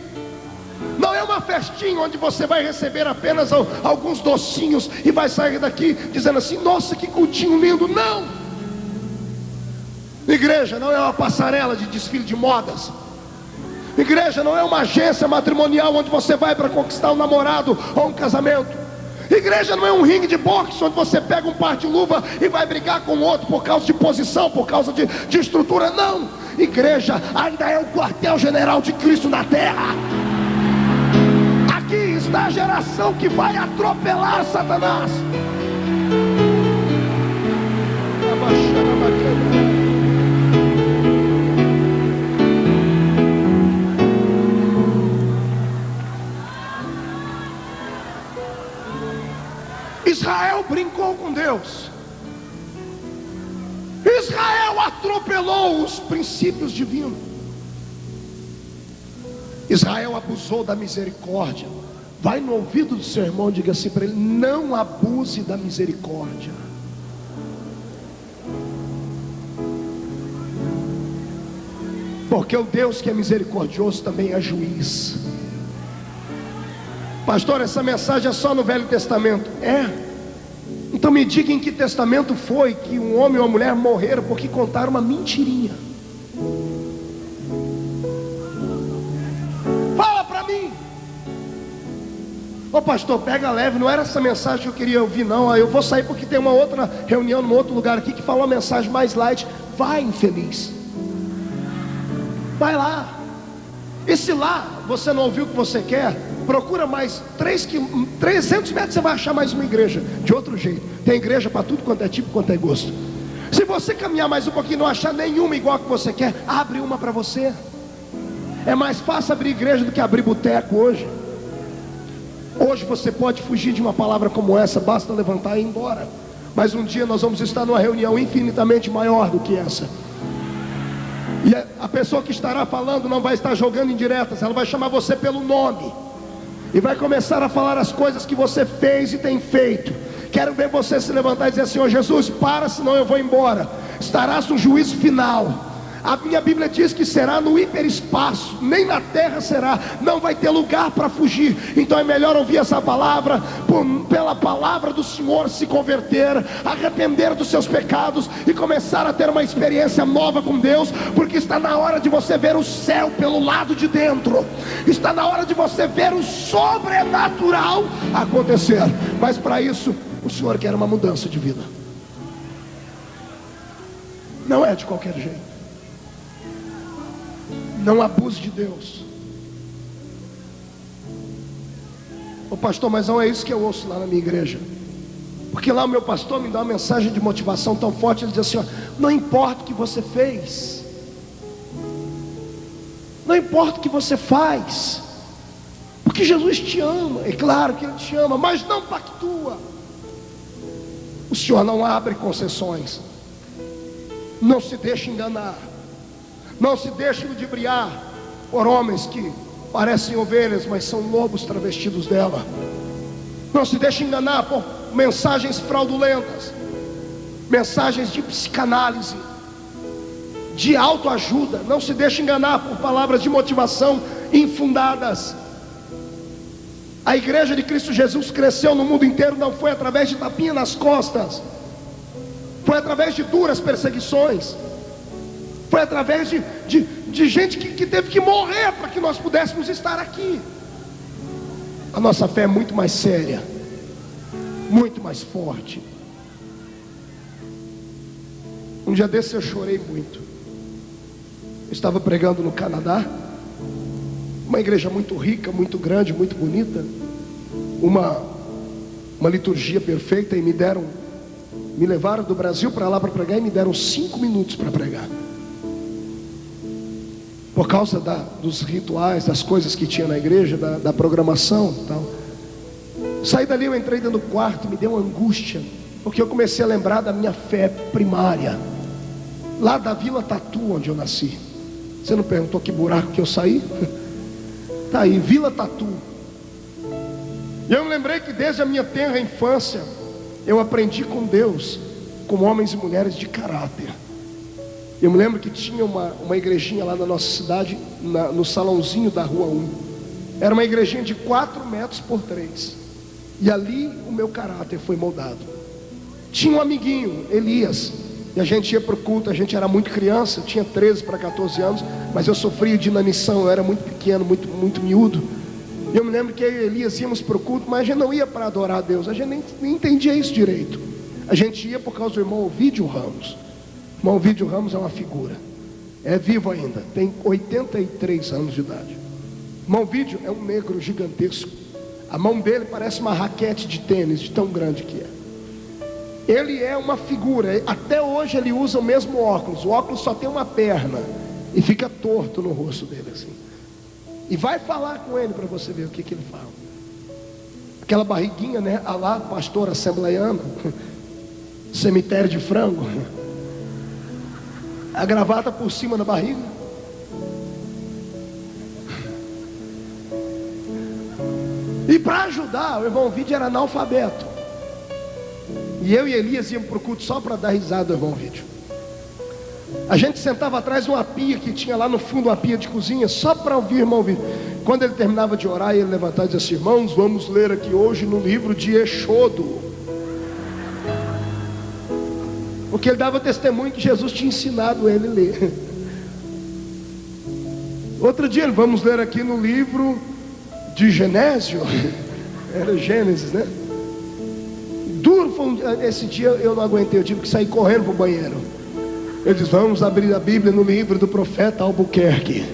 Speaker 1: Não é uma festinha onde você vai receber apenas alguns docinhos e vai sair daqui dizendo assim: nossa, que cultinho lindo. Não! Igreja não é uma passarela de desfile de modas. Igreja não é uma agência matrimonial onde você vai para conquistar um namorado ou um casamento. Igreja não é um ringue de boxe onde você pega um par de luva e vai brigar com o outro por causa de posição, por causa de estrutura. Não! Igreja ainda é o quartel-general de Cristo na terra. Aqui está a geração que vai atropelar Satanás. Israel brincou com Deus. Israel atropelou os princípios divinos. Israel abusou da misericórdia. Vai no ouvido do seu irmão e diga assim para ele: não abuse da misericórdia. Porque o Deus que é misericordioso também é juiz. Pastor, essa mensagem é só no Velho Testamento. É. Então me diga em que testamento foi que um homem ou uma mulher morreram porque contaram uma mentirinha. Ô pastor, pega leve, não era essa mensagem que eu queria ouvir não. Eu vou sair porque tem uma outra reunião num outro lugar aqui que falou uma mensagem mais light. Vai, infeliz, vai lá. E se lá você não ouviu o que você quer, procura mais 300 metros, você vai achar mais uma igreja de outro jeito. Tem igreja para tudo quanto é tipo, quanto é gosto. Se você caminhar mais um pouquinho e não achar nenhuma igual que você quer, abre uma para você. É mais fácil abrir igreja do que abrir boteco hoje. Hoje você pode fugir de uma palavra como essa, basta levantar e ir embora. Mas um dia nós vamos estar numa reunião infinitamente maior do que essa. E a pessoa que estará falando não vai estar jogando indiretas, ela vai chamar você pelo nome. E vai começar a falar as coisas que você fez e tem feito. Quero ver você se levantar e dizer: Senhor Jesus, para, senão eu vou embora. Estarás no juízo final. A minha Bíblia diz que será no hiperespaço, nem na terra será, não vai ter lugar para fugir. Então é melhor ouvir essa palavra, pela palavra do Senhor se converter, arrepender dos seus pecados e começar a ter uma experiência nova com Deus, porque está na hora de você ver o céu pelo lado de dentro, está na hora de você ver o sobrenatural acontecer. Mas para isso o Senhor quer uma mudança de vida, não é de qualquer jeito. Não abuse de Deus. Ô pastor, mas não é isso que eu ouço lá na minha igreja. Porque lá o meu pastor me dá uma mensagem de motivação tão forte. Ele diz assim: ó, não importa o que você fez, não importa o que você faz, porque Jesus te ama. É claro que Ele te ama, mas não pactua. O Senhor não abre concessões. Não se deixe enganar. Não se deixe ludibriar por homens que parecem ovelhas, mas são lobos travestidos dela. Não se deixe enganar por mensagens fraudulentas, mensagens de psicanálise, de autoajuda. Não se deixe enganar por palavras de motivação infundadas. A igreja de Cristo Jesus cresceu no mundo inteiro, não foi através de tapinha nas costas, foi através de duras perseguições. Foi através de gente que teve que morrer para que nós pudéssemos estar aqui. A nossa fé é muito mais séria, muito mais forte. Um dia desses eu chorei muito. Eu estava pregando no Canadá, uma igreja muito rica, muito grande, muito bonita, uma liturgia perfeita, e me levaram do Brasil para lá para pregar, e me deram 5 minutos para pregar. Por causa dos rituais, das coisas que tinha na igreja, da programação e tal. Saí dali, eu entrei dentro do quarto, me deu uma angústia, porque eu comecei a lembrar da minha fé primária, lá da Vila Tatu, onde eu nasci. Você não perguntou que buraco que eu saí? Tá aí, Vila Tatu. E eu me lembrei que desde a minha tenra infância eu aprendi com Deus, como homens e mulheres de caráter. Eu me lembro que tinha uma igrejinha lá na nossa cidade, no salãozinho da rua 1. Era uma igrejinha de 4 metros por 3. E ali o meu caráter foi moldado. Tinha um amiguinho, Elias, e a gente ia para o culto. A gente era muito criança, tinha 13 para 14 anos, mas eu sofria de inanição, eu era muito pequeno, muito miúdo. E eu me lembro que eu e Elias íamos para o culto, mas a gente não ia para adorar a Deus, a gente nem entendia isso direito. A gente ia por causa do irmão Ovídio Ramos. O irmão Ovídio Ramos é uma figura, é vivo ainda, tem 83 anos de idade. O irmão Ovídio é um negro gigantesco. A mão dele parece uma raquete de tênis, de tão grande que é. Ele é uma figura. Até hoje ele usa o mesmo óculos. O óculos só tem uma perna e fica torto no rosto dele assim. E vai falar com ele para você ver o que ele fala. Aquela barriguinha, né? A lá, pastor assembleiano, cemitério de frango, a gravata por cima da barriga. E para ajudar, o irmão Ovídio era analfabeto. E eu e Elias íamos para o culto só para dar risada do irmão Ovídio. A gente sentava atrás de uma pia que tinha lá no fundo, uma pia de cozinha, só para ouvir o irmão Ovídio. Quando ele terminava de orar, ele levantava e dizia assim: irmãos, vamos ler aqui hoje no livro de Êxodo. Porque ele dava testemunho que Jesus tinha ensinado ele a ler. Outro dia, vamos ler aqui no livro de Genésio. Era Gênesis, né? Duro foi esse dia, eu não aguentei, eu tive que sair correndo para o banheiro. Ele disse: vamos abrir a Bíblia no livro do profeta Albuquerque.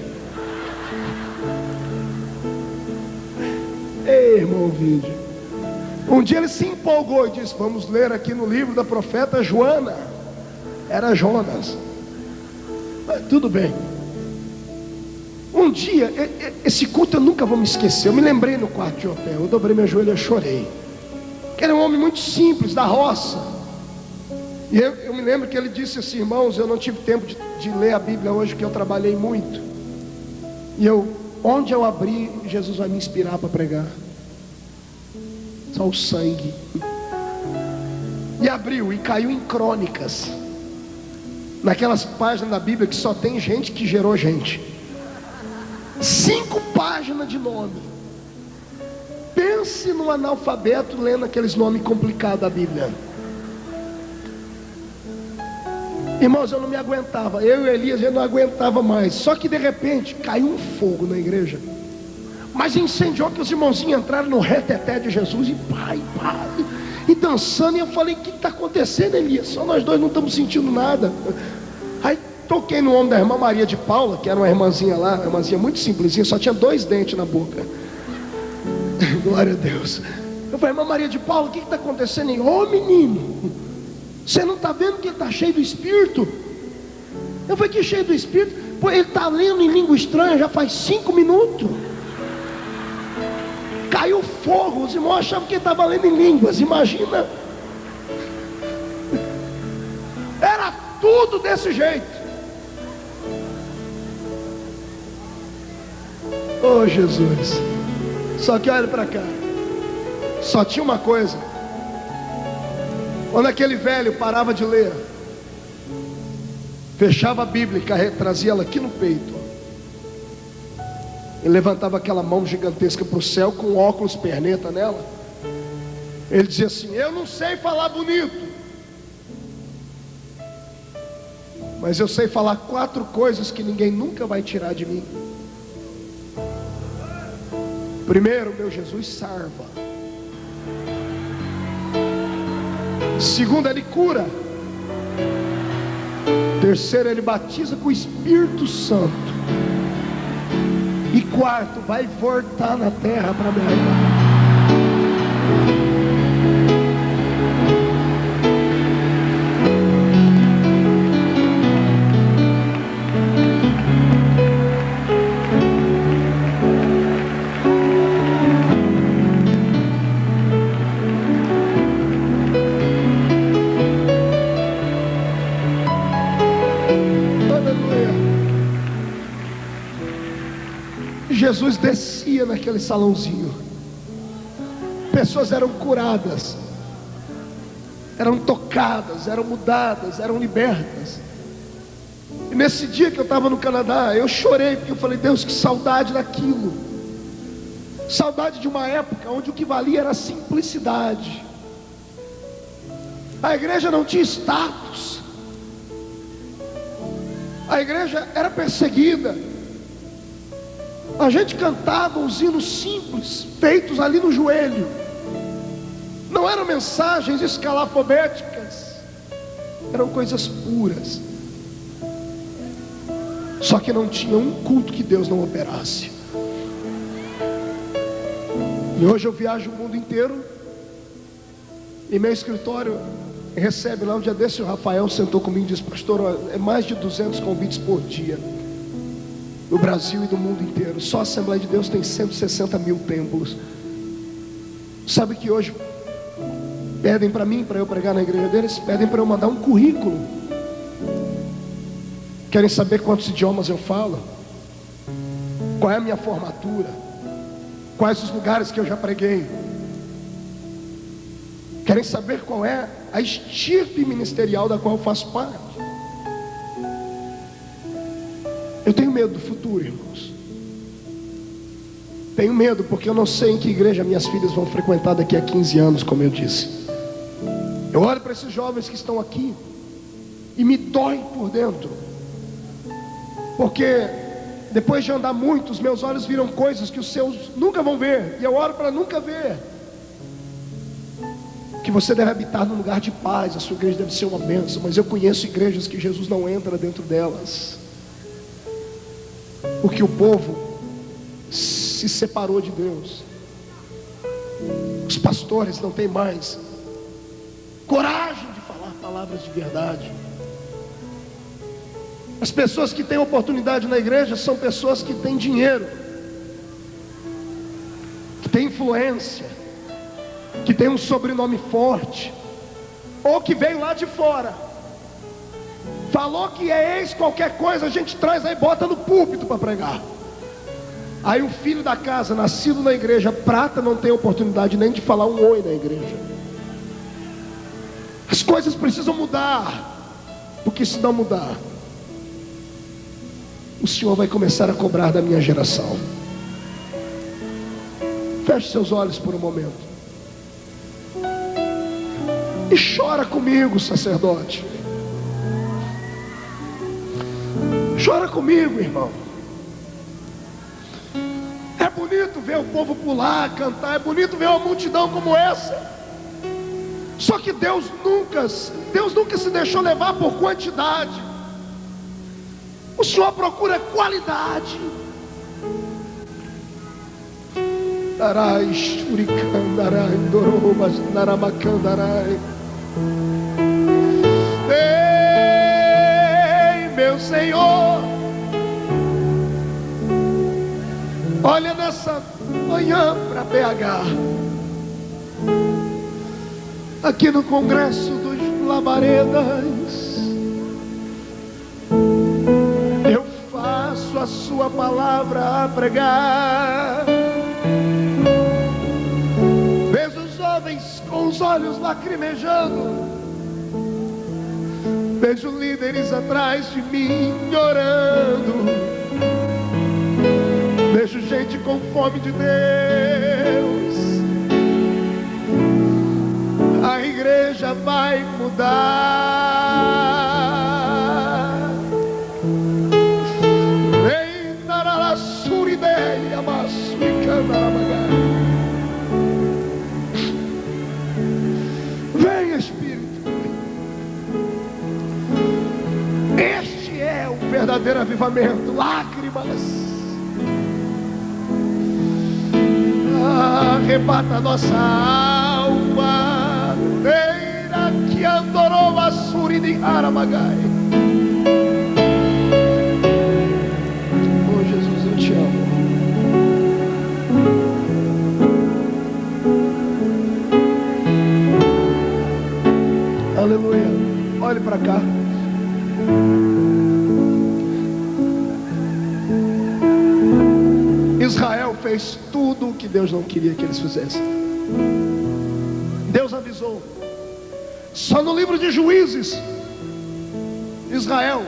Speaker 1: Ei, irmão Vídeo. Um dia ele se empolgou e disse: vamos ler aqui no livro da profeta Joana. Era Jonas. Mas tudo bem. Um dia, esse culto eu nunca vou me esquecer. Eu me lembrei no quarto de hotel, eu dobrei meu joelho e chorei. Que era um homem muito simples, da roça. E eu me lembro que ele disse assim: irmãos, eu não tive tempo de ler a Bíblia hoje, porque eu trabalhei muito. E onde eu abrir, Jesus vai me inspirar para pregar. Só o sangue. E abriu, e caiu em Crônicas. Naquelas páginas da Bíblia que só tem gente que gerou gente. 5 páginas de nome. Pense num analfabeto lendo aqueles nomes complicados da Bíblia. Irmãos, eu não me aguentava. Eu e Elias, eu não aguentava mais. Só que de repente caiu um fogo na igreja. Mas incendiou, que os irmãozinhos entraram no reteté de Jesus. E pai, e dançando. E eu falei: o que está acontecendo, Elias? Só nós dois não estamos sentindo nada. Aí toquei no ombro da irmã Maria de Paula, que era uma irmãzinha lá, uma irmãzinha muito simplesinha, só tinha 2 dentes na boca. Glória a Deus. Eu falei: irmã Maria de Paula, o que está acontecendo? Ô menino, você não está vendo que ele está cheio do Espírito? Eu falei: que cheio do Espírito? Pô, ele está lendo em língua estranha já faz 5 minutos. Caiu fogo, os irmãos achavam que ele estava lendo em línguas, imagina. Era tudo desse jeito. Oh Jesus. Só que olha para cá. Só tinha uma coisa. Quando aquele velho parava de ler, fechava a Bíblia e trazia ela aqui no peito, ele levantava aquela mão gigantesca para o céu, com óculos perneta nela. Ele dizia assim: eu não sei falar bonito, mas eu sei falar 4 coisas que ninguém nunca vai tirar de mim. Primeiro, meu Jesus sarva. Segundo, ele cura. Terceiro, ele batiza com o Espírito Santo. E quarto, vai voltar na terra para me arrebatar. Jesus descia naquele salãozinho, pessoas eram curadas, eram tocadas, eram mudadas, eram libertas. E nesse dia que eu estava no Canadá, eu chorei, porque eu falei: Deus, que saudade daquilo. Saudade de uma época onde o que valia era a simplicidade. A igreja não tinha status, a igreja era perseguida. A gente cantava os hinos simples, feitos ali no joelho. Não eram mensagens escalafobéticas, eram coisas puras. Só que não tinha um culto que Deus não operasse. E hoje eu viajo o mundo inteiro, e meu escritório recebe lá. Um dia desse o Rafael sentou comigo e disse: pastor, é mais de 200 convites por dia, no Brasil e no mundo inteiro. Só a Assembleia de Deus tem 160 mil templos. Sabe que hoje pedem para mim, para eu pregar na igreja deles, pedem para eu mandar um currículo. Querem saber quantos idiomas eu falo, qual é a minha formatura, quais os lugares que eu já preguei. Querem saber qual é a estirpe ministerial da qual eu faço parte. Eu tenho medo do futuro, irmãos. Tenho medo porque eu não sei em que igreja minhas filhas vão frequentar daqui a 15 anos, como eu disse. Eu olho para esses jovens que estão aqui e me dói por dentro, porque depois de andar muito, os meus olhos viram coisas que os seus nunca vão ver, e eu oro para nunca ver. que você deve habitar num lugar de paz, a sua igreja deve ser uma bênção, mas eu conheço igrejas que Jesus não entra dentro delas, porque o povo se separou de Deus. Os pastores não têm mais coragem de falar palavras de verdade. As pessoas que têm oportunidade na igreja são pessoas que têm dinheiro, que têm influência, que têm um sobrenome forte, ou que veio lá de fora, falou que é ex qualquer coisa, a gente traz aí, bota no púlpito para pregar. Aí o filho da casa, nascido na igreja prata, não tem oportunidade nem de falar um oi na igreja. As coisas precisam mudar, porque se não mudar, o Senhor vai começar a cobrar da minha geração. Feche seus olhos por um momento e chora comigo, sacerdote. Chora comigo, irmão. É bonito ver o povo pular, cantar, é bonito ver uma multidão como essa. Só que Deus nunca se deixou levar por quantidade. O Senhor procura qualidade. Ei, meu Senhor, olha nessa manhã para BH, aqui no Congresso dos Labaredas, eu faço a sua palavra a pregar. Vejo os jovens com os olhos lacrimejando, vejo líderes atrás de mim orando, vejo gente com fome de Deus. A igreja vai mudar. Vem dará sua ideia, mas vem, Espírito. Este é o verdadeiro avivamento. Lágrimas. Arrebata nossa alma. Eira que adorou a suri de Aramagai. Oh Jesus, eu te amo. Aleluia. Olhe para cá. Israel fez tudo o que Deus não queria que eles fizessem. Deus avisou. Só no livro de Juízes, Israel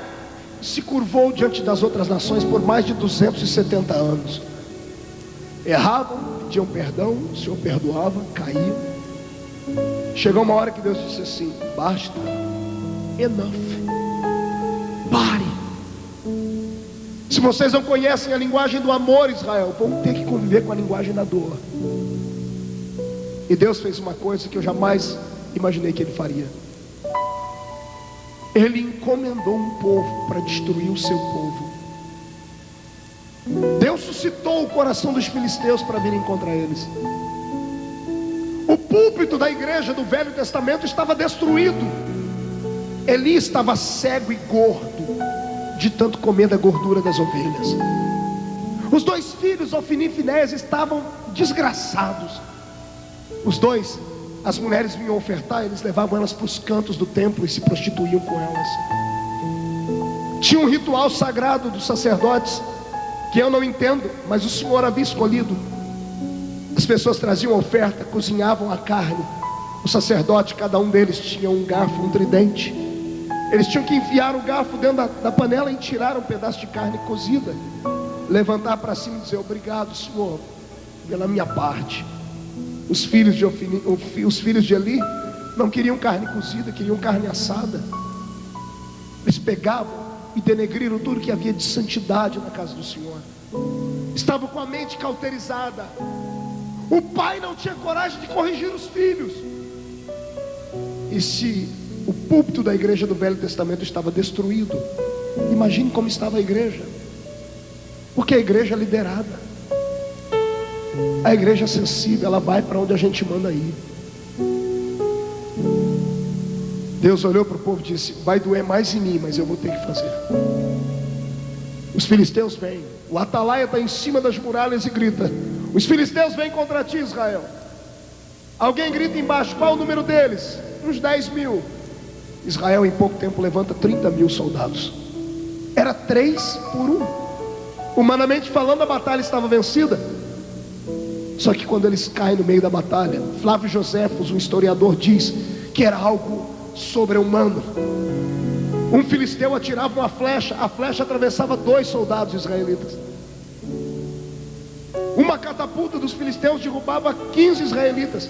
Speaker 1: se curvou diante das outras nações por mais de 270 anos. Erravam, pediam perdão, o Senhor perdoava, caíam. Chegou uma hora que Deus disse assim: basta, enough, pare. Se vocês não conhecem a linguagem do amor, Israel, vão ter que conviver com a linguagem da dor. E Deus fez uma coisa que eu jamais imaginei que Ele faria. Ele encomendou um povo para destruir o seu povo. Deus suscitou o coração dos filisteus para virem contra eles. O púlpito da igreja do Velho Testamento estava destruído. Eli estava cego e gordo de tanto comer da gordura das ovelhas. Os dois filhos, Ofni e Finéias, estavam desgraçados. Os dois, as mulheres vinham ofertar, eles levavam elas para os cantos do templo e se prostituíam com elas. Tinha um ritual sagrado dos sacerdotes que eu não entendo, mas o Senhor havia escolhido. As pessoas traziam a oferta, cozinhavam a carne. O sacerdote, cada um deles tinha um garfo, um tridente. Eles tinham que enfiar o garfo dentro da panela e tirar um pedaço de carne cozida, levantar para cima e dizer: obrigado, Senhor, pela minha parte. Os filhos de Eli não queriam carne cozida, queriam carne assada. Eles pegavam e denegriram tudo que havia de santidade na casa do Senhor. Estavam com a mente cauterizada. O pai não tinha coragem de corrigir os filhos. E se o púlpito da igreja do Velho Testamento estava destruído, imagine como estava a igreja. Porque a igreja é liderada, a igreja é sensível, ela vai para onde a gente manda ir. Deus olhou para o povo e disse: vai doer mais em mim, mas eu vou ter que fazer. Os filisteus vêm, o atalaia está em cima das muralhas e grita: os filisteus vêm contra ti, Israel. Alguém grita embaixo: qual o número deles? Uns 10.000. Israel em pouco tempo levanta 30.000 soldados. Era 3 por 1. Humanamente falando, a batalha estava vencida. Só que quando eles caem no meio da batalha, Flávio Joséfos, um historiador, diz que era algo sobre-humano. Um filisteu atirava uma flecha, a flecha atravessava 2 soldados israelitas. Uma catapulta dos filisteus derrubava 15 israelitas.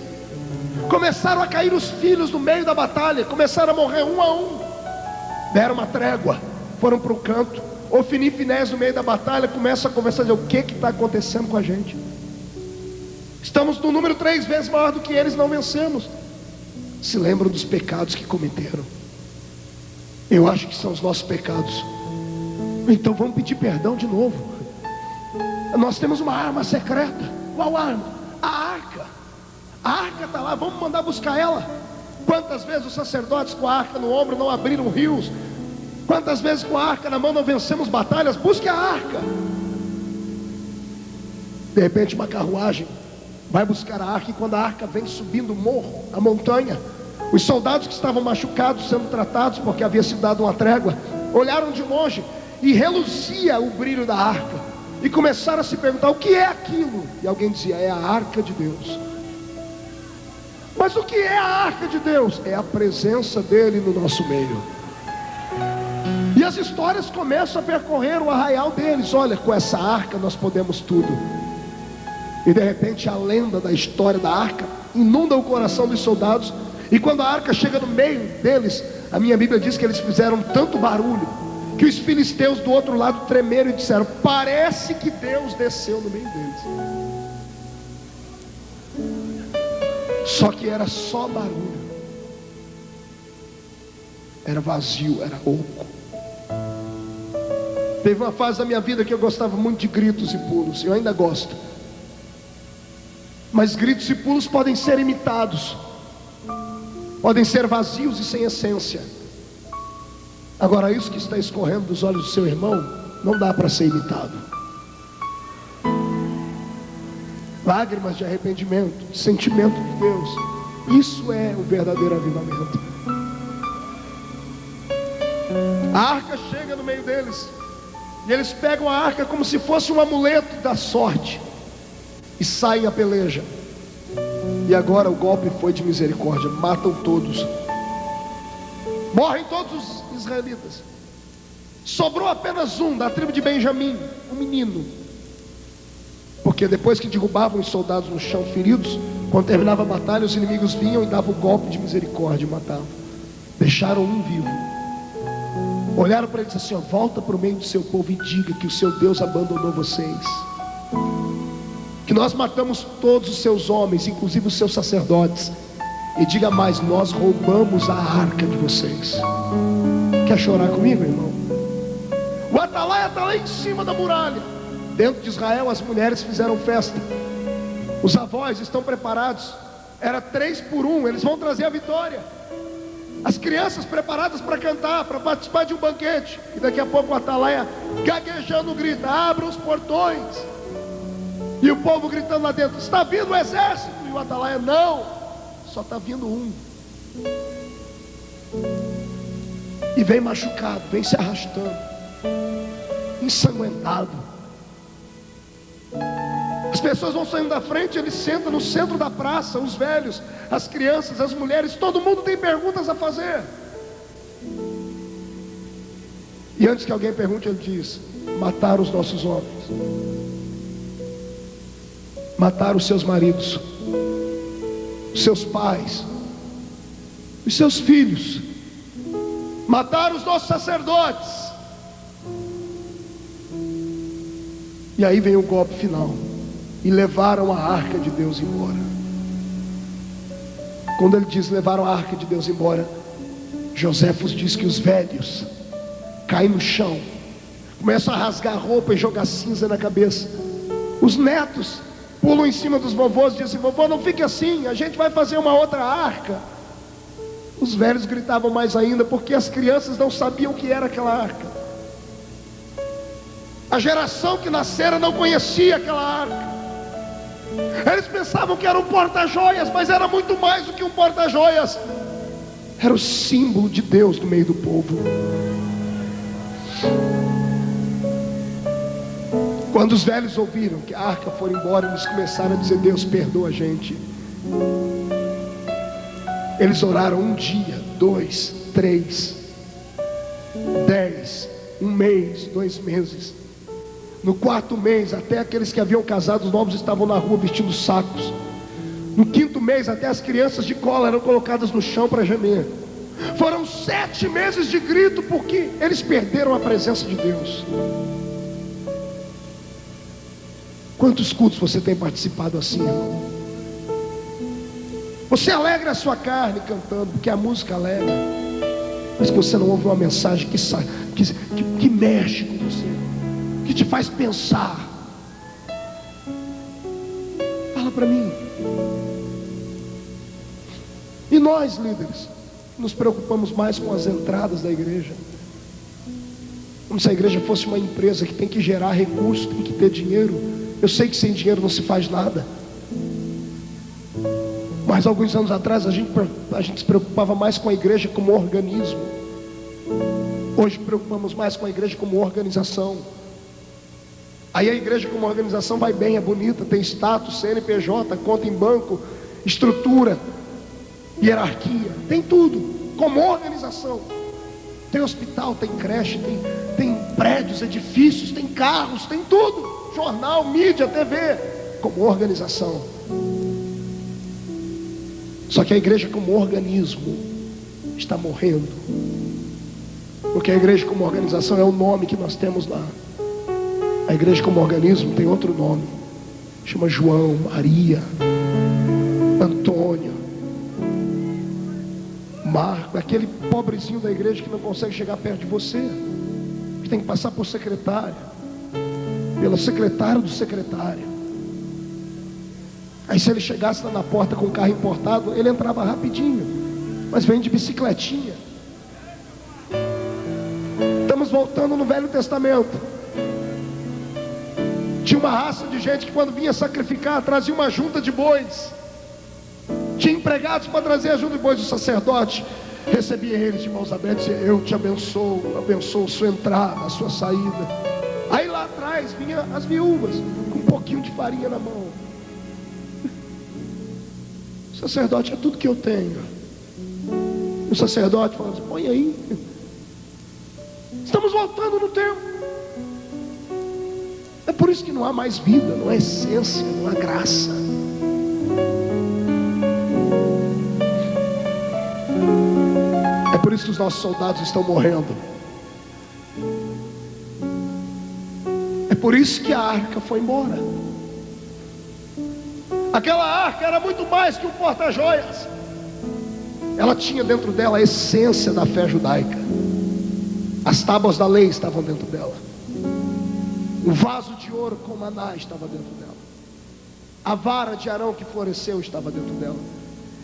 Speaker 1: Começaram a cair os filhos no meio da batalha, começaram a morrer um a um. Deram uma trégua, foram para o canto. Ofni e Finéias no meio da batalha começam a conversar, dizer: o que está acontecendo com a gente? Estamos no número 3 vezes maior do que eles, não vencemos. Se lembram dos pecados que cometeram? Eu acho que são os nossos pecados. Então vamos pedir perdão de novo. Nós temos uma arma secreta. Qual arma? A arca. A arca está lá, vamos mandar buscar ela. Quantas vezes os sacerdotes com a arca no ombro não abriram rios? Quantas vezes com a arca na mão não vencemos batalhas? Busque a arca. De repente uma carruagem vai buscar a arca, e quando a arca vem subindo o morro, a montanha, os soldados que estavam machucados, sendo tratados porque havia sido dado uma trégua, olharam de longe e reluzia o brilho da arca, e começaram a se perguntar: o que é aquilo? E alguém dizia: é a arca de Deus. Mas o que é a arca de Deus? É a presença dele no nosso meio. E as histórias começam a percorrer o arraial deles: olha, com essa arca nós podemos tudo. E de repente a lenda da história da arca inunda o coração dos soldados. E quando a arca chega no meio deles, a minha Bíblia diz que eles fizeram tanto barulho que os filisteus do outro lado tremeram e disseram: parece que Deus desceu no meio deles. Só que era só barulho, era vazio, era oco. Teve uma fase da minha vida que eu gostava muito de gritos e pulos. Eu ainda gosto. Mas gritos e pulos podem ser imitados, podem ser vazios e sem essência. Agora, isso que está escorrendo dos olhos do seu irmão não dá para ser imitado. Lágrimas de arrependimento, de sentimento de Deus, isso é o verdadeiro avivamento. A arca chega no meio deles, e eles pegam a arca como se fosse um amuleto da sorte, e saem a peleja. E agora o golpe foi de misericórdia. Matam todos, morrem todos os israelitas. Sobrou apenas um da tribo de Benjamim, um menino. Porque depois que derrubavam os soldados no chão feridos, quando terminava a batalha, os inimigos vinham e davam o golpe de misericórdia e matavam. Deixaram um vivo. Olharam para ele e disseram assim: ó, volta para o meio do seu povo e diga que o seu Deus abandonou vocês, que nós matamos todos os seus homens, inclusive os seus sacerdotes. E diga mais: nós roubamos a arca de vocês. Quer chorar comigo, irmão? O atalaia está lá em cima da muralha. Dentro de Israel as mulheres fizeram festa, os avós estão preparados. Era 3 por 1, eles vão trazer a vitória. As crianças preparadas para cantar, para participar de um banquete. E daqui a pouco o atalaia gaguejando grita: abra os portões. E o povo gritando lá dentro: está vindo o exército. E o atalaia: não, só está vindo um. E vem machucado, vem se arrastando, ensanguentado. As pessoas vão saindo da frente, ele senta no centro da praça, os velhos, as crianças, as mulheres, todo mundo tem perguntas a fazer. E antes que alguém pergunte, ele diz: mataram os nossos homens, mataram os seus maridos, os seus pais, os seus filhos, mataram os nossos sacerdotes. E aí vem o golpe final: e levaram a arca de Deus embora. Quando ele diz levaram a arca de Deus embora, Joséfos diz que os velhos caem no chão, começam a rasgar a roupa e jogar cinza na cabeça. Os netos pulam em cima dos vovôs e dizem: vovô, não fique assim, a gente vai fazer uma outra arca. Os velhos gritavam mais ainda, porque as crianças não sabiam o que era aquela arca. A geração que nascera não conhecia aquela arca. Eles pensavam que era um porta-joias, mas era muito mais do que um porta-joias. Era o símbolo de Deus no meio do povo. Quando os velhos ouviram que a arca foi embora, eles começaram a dizer: Deus, perdoa a gente. Eles oraram 1 dia, 2, 3, 10, 1 mês, 2 meses. No 4º mês, até aqueles que haviam casado novos estavam na rua vestindo sacos. No 5º mês, até as crianças de cola eram colocadas no chão para gemer. Foram 7 meses de grito, porque eles perderam a presença de Deus. Quantos cultos você tem participado assim, irmão? Você alegra a sua carne cantando, porque a música alegra, mas você não ouve uma mensagem que mexe com você, que te faz pensar. Fala para mim. E nós, líderes, nos preocupamos mais com as entradas da igreja, como se a igreja fosse uma empresa que tem que gerar recursos, tem que ter dinheiro. Eu sei que sem dinheiro não se faz nada, mas alguns anos atrás a gente se preocupava mais com a igreja como organismo. Hoje preocupamos mais com a igreja como organização. Aí a igreja como organização vai bem, é bonita, tem status, CNPJ, conta em banco, estrutura, hierarquia, tem tudo, como organização. Tem hospital, tem creche, tem prédios, edifícios, tem carros, tem tudo, jornal, mídia, TV, como organização. Só que a igreja como organismo está morrendo, porque a igreja como organização é o nome que nós temos lá. A igreja como organismo tem outro nome, chama João, Maria, Antônio, Marco, aquele pobrezinho da igreja que não consegue chegar perto de você, que tem que passar por secretária, pela secretária do secretário. Aí se ele chegasse lá na porta com um carro importado, ele entrava rapidinho, mas vem de bicicletinha. Estamos voltando no Velho Testamento. Tinha uma raça de gente que quando vinha sacrificar, trazia uma junta de bois. Tinha empregados para trazer a junta de bois. O sacerdote recebia eles de mãos abertas e dizia: eu te abençoo sua entrada, a sua saída. Aí lá atrás vinha as viúvas com um pouquinho de farinha na mão. O sacerdote: é tudo que eu tenho. O sacerdote falava assim: põe aí. Estamos voltando no tempo. É por isso que não há mais vida, não há essência, não há graça. É por isso que os nossos soldados estão morrendo. É por isso que a arca foi embora. Aquela arca era muito mais que um porta-joias. Ela tinha dentro dela a essência da fé judaica. As tábuas da lei estavam dentro dela. O vaso de ouro com maná estava dentro dela. A vara de Arão que floresceu estava dentro dela.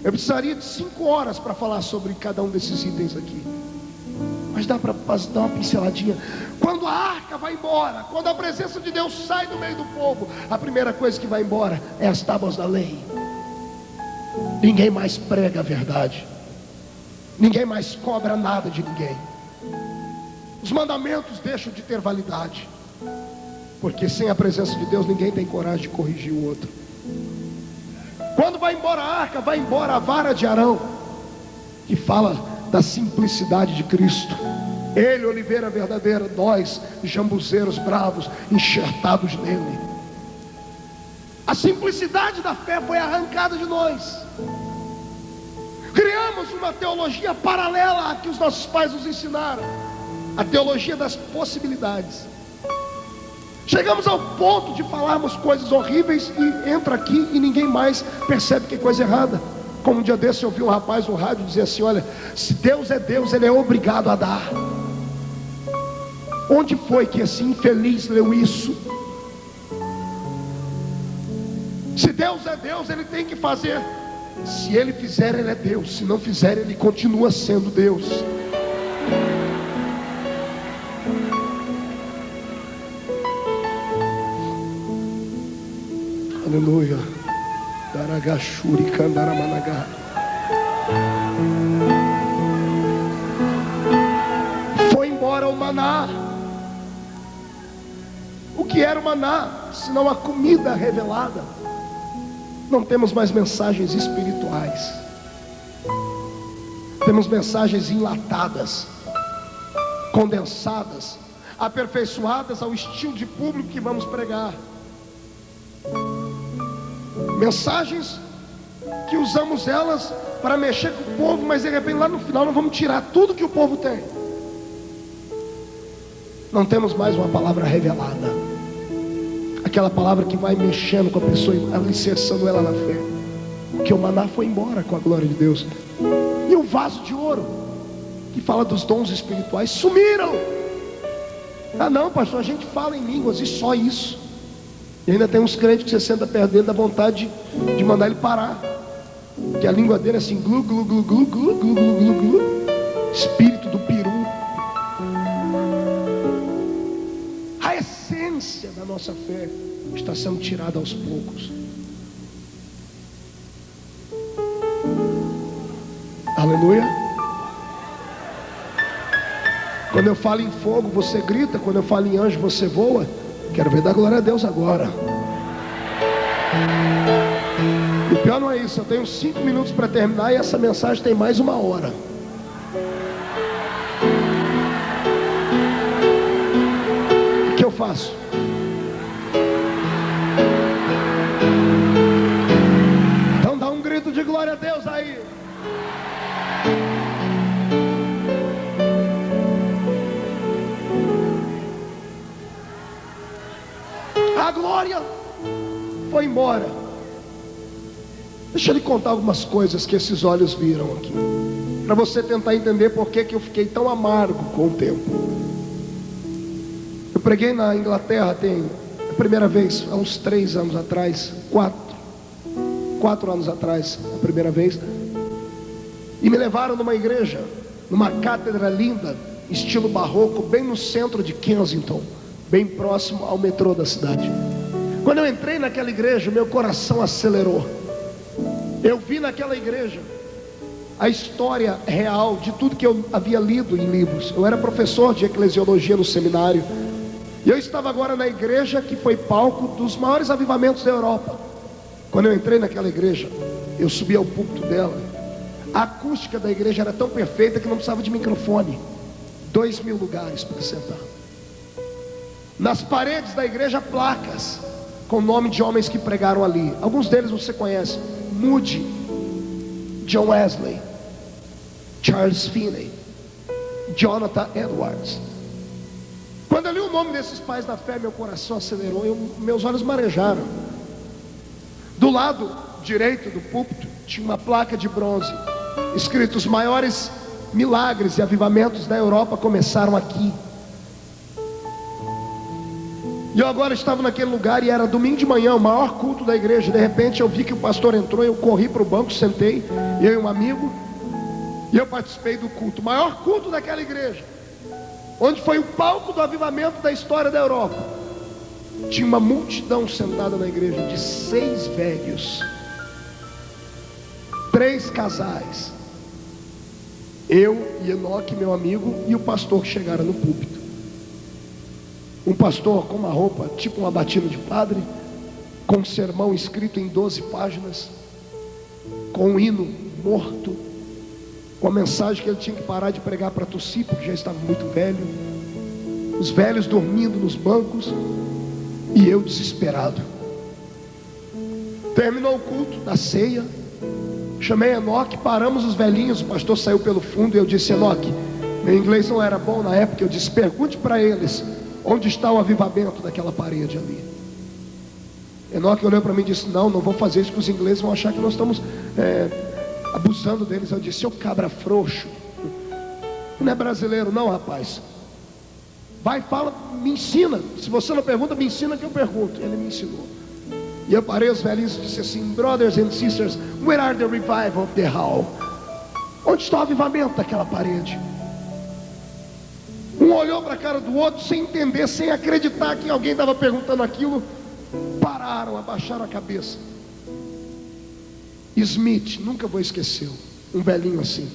Speaker 1: Eu precisaria de 5 horas para falar sobre cada um desses itens aqui, mas dá para dar uma pinceladinha. Quando a arca vai embora, quando a presença de Deus sai do meio do povo, a primeira coisa que vai embora é as tábuas da lei. Ninguém mais prega a verdade, ninguém mais cobra nada de ninguém. Os mandamentos deixam de ter validade, porque sem a presença de Deus ninguém tem coragem de corrigir o outro. Quando vai embora a arca, vai embora a vara de Arão, que fala da simplicidade de Cristo. Ele, oliveira verdadeira, nós, jambuzeiros bravos, enxertados nele. A simplicidade da fé foi arrancada de nós. Criamos uma teologia paralela à que os nossos pais nos ensinaram, a teologia das possibilidades. Chegamos ao ponto de falarmos coisas horríveis e entra aqui e ninguém mais percebe que é coisa errada. Como um dia desse eu ouvi um rapaz no rádio dizer assim: olha, se Deus é Deus, Ele é obrigado a dar. Onde foi que esse infeliz leu isso? Se Deus é Deus, Ele tem que fazer. Se Ele fizer, Ele é Deus. Se não fizer, Ele continua sendo Deus. Aleluia. Daragashuri Kandaramanaga. Foi embora o maná. O que era o maná, senão a comida revelada? Não temos mais mensagens espirituais. Temos mensagens enlatadas, condensadas, aperfeiçoadas ao estilo de público que vamos pregar. Mensagens que usamos elas para mexer com o povo, mas de repente lá no final nós vamos tirar tudo que o povo tem. Não temos mais uma palavra revelada, aquela palavra que vai mexendo com a pessoa, alicerçando ela na fé. Porque o maná foi embora com a glória de Deus. E o vaso de ouro, que fala dos dons espirituais, sumiram. Ah não, pastor, a gente fala em línguas e só isso. E ainda tem uns crentes que você senta perto dele, dá vontade de mandar ele parar. Que a língua dele é assim, glu, glu, glu, glu, glu, glu, glu, glu, glu. Espírito do peru. A essência da nossa fé está sendo tirada aos poucos. Aleluia. Quando eu falo em fogo, você grita. Quando eu falo em anjo, você voa. Quero ver dar glória a Deus agora. E o pior não é isso. Eu tenho 5 minutos para terminar e essa mensagem tem mais 1 hora. O que eu faço? Então dá um grito de glória a Deus aí. A glória foi embora. Deixa eu lhe contar algumas coisas que esses olhos viram aqui, para você tentar entender por que eu fiquei tão amargo com o tempo. Eu preguei na Inglaterra a primeira vez, há uns 3 anos atrás, 4 anos atrás, a primeira vez. E me levaram numa igreja, numa cátedra linda, estilo barroco, bem no centro de Kensington, bem próximo ao metrô da cidade. Quando eu entrei naquela igreja, meu coração acelerou. Eu vi naquela igreja a história real de tudo que eu havia lido em livros. Eu era professor de eclesiologia no seminário, e eu estava agora na igreja que foi palco dos maiores avivamentos da Europa. Quando eu entrei naquela igreja, eu subi ao púlpito dela. A acústica da igreja era tão perfeita que não precisava de microfone. 2.000 lugares para sentar. Nas paredes da igreja, placas com o nome de homens que pregaram ali. Alguns deles você conhece: Moody, John Wesley, Charles Finney, Jonathan Edwards. Quando eu li o nome desses pais da fé, meu coração acelerou e meus olhos marejaram. Do lado direito do púlpito tinha uma placa de bronze escrito: os maiores milagres e avivamentos da Europa começaram aqui. E eu agora estava naquele lugar e era domingo de manhã, o maior culto da igreja. De repente eu vi que o pastor entrou, eu corri para o banco, sentei, eu e um amigo, e eu participei do culto, o maior culto daquela igreja, onde foi o palco do avivamento da história da Europa. Tinha uma multidão sentada na igreja de 6 velhos, 3 casais, eu e Enoque, meu amigo, e o pastor que chegaram no púlpito. Um pastor com uma roupa tipo uma batina de padre, com um sermão escrito em 12 páginas, com um hino morto, com a mensagem que ele tinha que parar de pregar para tossir, porque já estava muito velho. Os velhos dormindo nos bancos e eu desesperado. Terminou o culto da ceia, chamei Enoque, paramos os velhinhos, o pastor saiu pelo fundo e eu disse: Enoque, meu inglês não era bom na época, eu disse: pergunte para eles onde está o avivamento daquela parede ali. Enoque olhou para mim e disse: não vou fazer isso, que os ingleses vão achar que nós estamos abusando deles. Eu disse: ô cabra frouxo, não é brasileiro não, rapaz. Vai, fala, me ensina. Se você não pergunta, me ensina que eu pergunto. Ele me ensinou. E eu parei os velhinhos e disse assim: brothers and sisters, where are the revival of the hall? Onde está o avivamento daquela parede? Um olhou para a cara do outro sem entender, sem acreditar que alguém estava perguntando aquilo. Pararam, abaixaram a cabeça. Smith, nunca vou esquecer, um velhinho assim,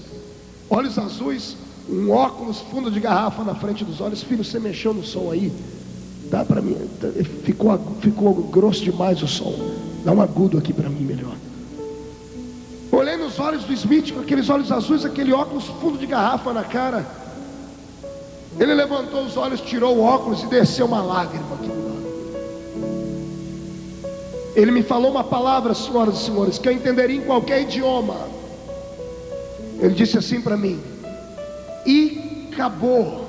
Speaker 1: olhos azuis, um óculos, fundo de garrafa na frente dos olhos. Filho, você mexeu no som aí? Dá para mim, ficou grosso demais o som. Dá um agudo aqui para mim melhor. Olhei nos olhos do Smith, com aqueles olhos azuis, aquele óculos, fundo de garrafa na cara. Ele levantou os olhos, tirou o óculos e desceu uma lágrima aqui do lado. Ele me falou uma palavra, senhoras e senhores, que eu entenderia em qualquer idioma. Ele disse assim para mim: e acabou.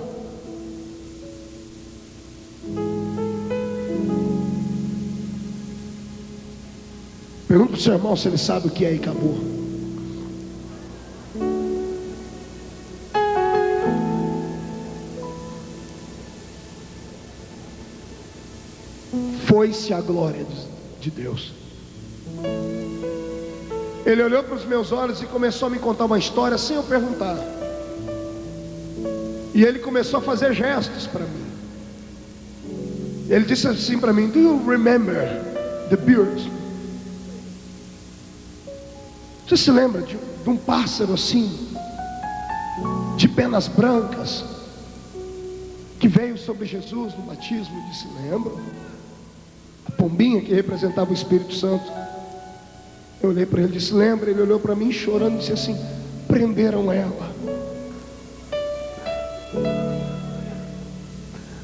Speaker 1: Pergunta para o seu irmão se ele sabe o que é e acabou. Foi-se a glória de Deus. Ele olhou para os meus olhos e começou a me contar uma história sem eu perguntar. E ele começou a fazer gestos para mim. Ele disse assim para mim: do you remember the bird? Você se lembra de um pássaro assim, de penas brancas, que veio sobre Jesus no batismo? Eu disse: lembro. A pombinha que representava o Espírito Santo. Eu olhei para ele e disse: lembra? Ele olhou para mim chorando e disse assim: prenderam ela.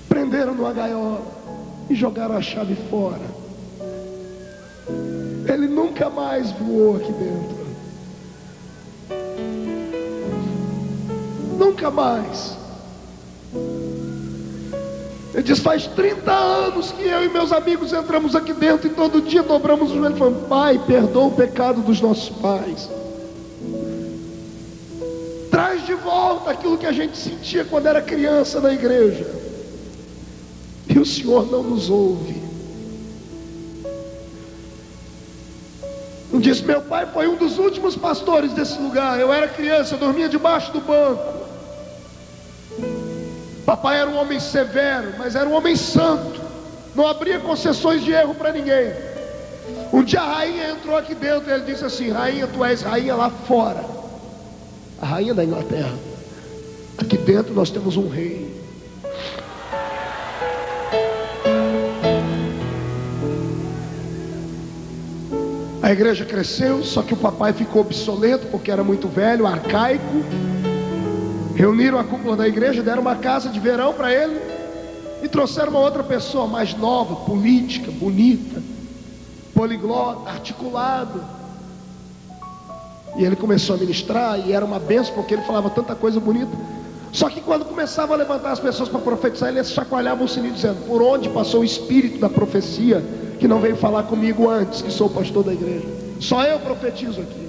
Speaker 1: Prenderam numa gaiola e jogaram a chave fora. Ele nunca mais voou aqui dentro. Nunca mais. Ele diz: faz 30 anos que eu e meus amigos entramos aqui dentro e todo dia dobramos o joelho e falamos: Pai, perdoa o pecado dos nossos pais. Traz de volta aquilo que a gente sentia quando era criança na igreja. E o Senhor não nos ouve. Diz: meu pai foi um dos últimos pastores desse lugar. Eu era criança, eu dormia debaixo do banco. Papai era um homem severo, mas era um homem santo. Não abria concessões de erro para ninguém. Um dia a rainha entrou aqui dentro e ele disse assim: rainha, tu és rainha lá fora, a rainha da Inglaterra. Aqui dentro nós temos um rei. A igreja cresceu, só que o papai ficou obsoleto porque era muito velho, arcaico. Reuniram a cúpula da igreja, deram uma casa de verão para ele e trouxeram uma outra pessoa mais nova, política, bonita, poliglota, articulado. E ele começou a ministrar e era uma bênção porque ele falava tanta coisa bonita. Só que quando começava a levantar as pessoas para profetizar, ele chacoalhava o sininho dizendo: por onde passou o espírito da profecia que não veio falar comigo antes, que sou pastor da igreja? Só eu profetizo aqui.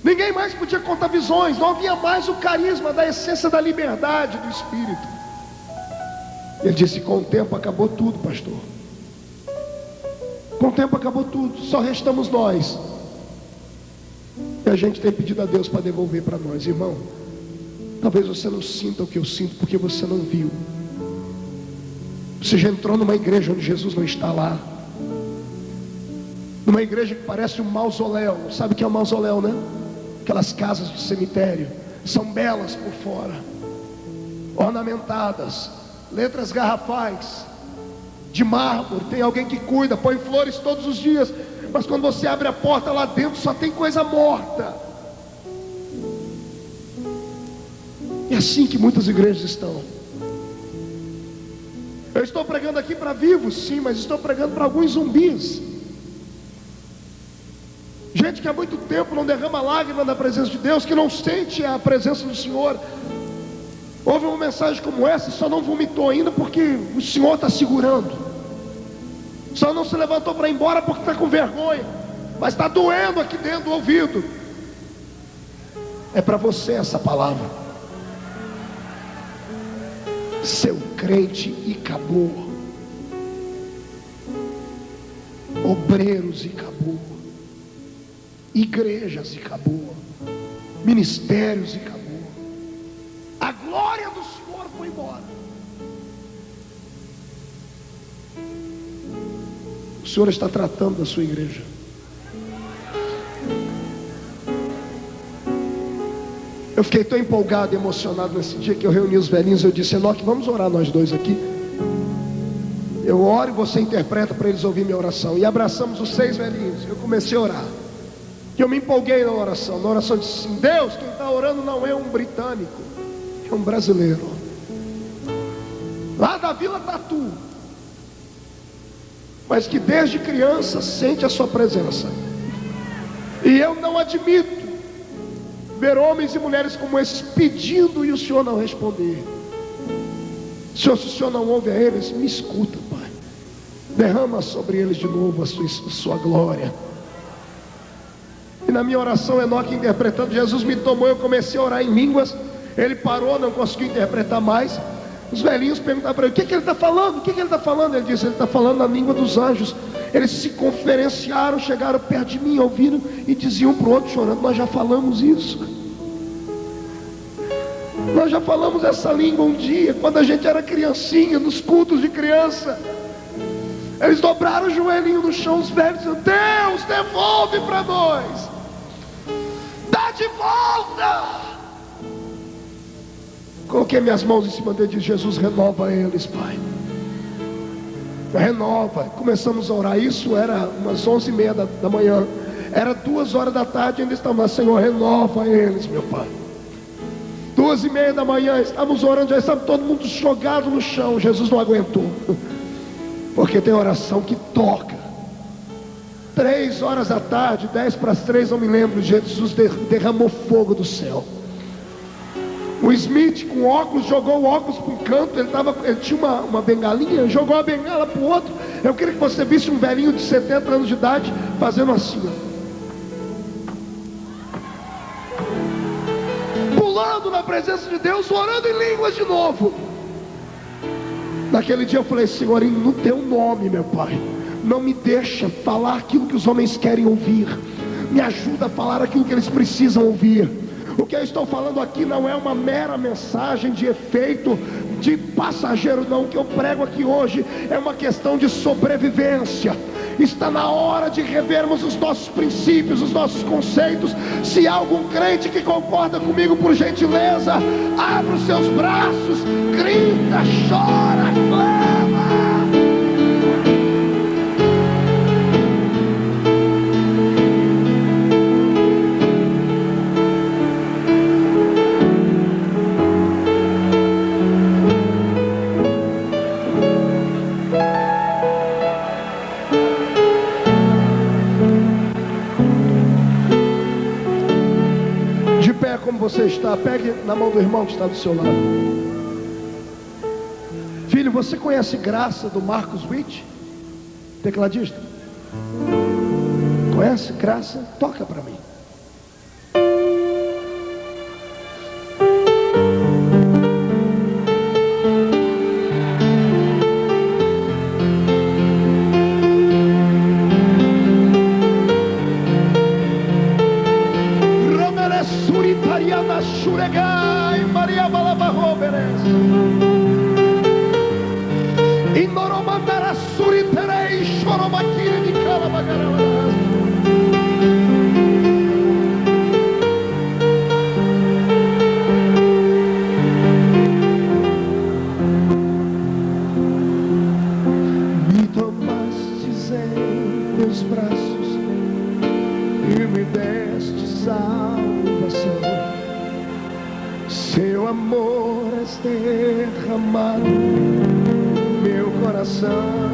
Speaker 1: Ninguém mais podia contar visões. Não havia mais o carisma da essência da liberdade do Espírito. Ele disse: com o tempo acabou tudo, pastor. Com o tempo acabou tudo. Só restamos nós. E a gente tem pedido a Deus para devolver para nós. Irmão, talvez você não sinta o que eu sinto porque você não viu. Você já entrou numa igreja onde Jesus não está lá. Numa igreja que parece um mausoléu. Sabe o que é um mausoléu, né? Aquelas casas de cemitério. São belas por fora, ornamentadas, letras garrafais, de mármore. Tem alguém que cuida, põe flores todos os dias. Mas quando você abre a porta, lá dentro só tem coisa morta. É assim que muitas igrejas estão. Eu estou pregando aqui para vivos, sim, mas estou pregando para alguns zumbis. Gente que há muito tempo não derrama lágrima na presença de Deus, que não sente a presença do Senhor. Ouve uma mensagem como essa e só não vomitou ainda porque o Senhor está segurando. Só não se levantou para ir embora porque está com vergonha. mas está doendo aqui dentro do ouvido. É para você essa palavra. Seu crente acabou, obreiros acabou, igrejas acabou, ministérios acabou. A glória do Senhor foi embora. O Senhor está tratando da sua igreja. Eu fiquei tão empolgado e emocionado nesse dia que eu reuni os velhinhos. Eu disse: Enoque, vamos orar nós dois aqui. Eu oro e você interpreta para eles ouvir minha oração. E abraçamos os 6 velhinhos. Eu comecei a orar. E eu me empolguei na oração. Na oração eu disse assim: Deus, quem está orando não é um britânico, é um brasileiro, lá da Vila Tatu, mas que desde criança sente a sua presença. E eu não admito ver homens e mulheres como esses pedindo e o Senhor não responder. Senhor, se o Senhor não ouve a eles, me escuta, Pai. Derrama sobre eles de novo a sua glória. E na minha oração, Enoque interpretando, Jesus me tomou, eu comecei a orar em línguas. Ele parou, não conseguiu interpretar mais. Os velhinhos perguntaram para ele: o que ele está falando? O que ele está falando? Ele disse: ele está falando na língua dos anjos. Eles se conferenciaram, chegaram perto de mim, ouviram e diziam um para o outro chorando: nós já falamos isso. Nós já falamos essa língua um dia, quando a gente era criancinha, nos cultos de criança. Eles dobraram o joelhinho no chão, os velhos dizendo: Deus, devolve para nós, dá de volta. Coloquei minhas mãos em cima dele e disse: Jesus, renova eles, Pai. Renova. Começamos a orar. Isso era umas 11h30 da manhã. Era 2h da tarde, ainda estamos lá: Senhor, renova eles, meu Pai. 2h30 da manhã, estávamos orando, já estava todo mundo jogado no chão. Jesus não aguentou, porque tem oração que toca. 3h da tarde, 2:50, não me lembro, Jesus derramou fogo do céu. O Smith com óculos jogou o óculos para um canto. Ele tinha uma bengalinha, jogou a bengala para o outro. Eu queria que você visse um velhinho de 70 anos de idade fazendo assim, pulando na presença de Deus, orando em línguas de novo. Naquele dia eu falei: Senhor, no teu nome, meu Pai, não me deixa falar aquilo que os homens querem ouvir. Me ajuda a falar aquilo que eles precisam ouvir. O que eu estou falando aqui não é uma mera mensagem de efeito, de passageiro, não. O que eu prego aqui hoje é uma questão de sobrevivência. Está na hora de revermos os nossos princípios, os nossos conceitos. Se há algum crente que concorda comigo, por gentileza, abra os seus braços, grita, chora, clama. Como você está, pegue na mão do irmão que está do seu lado. Filho, você conhece Graça do Marcos Witt? Tecladista? Conhece Graça? Toca para mim. Me tomastes em teus braços e me deste salvação. Seu amor é derramado no meu coração.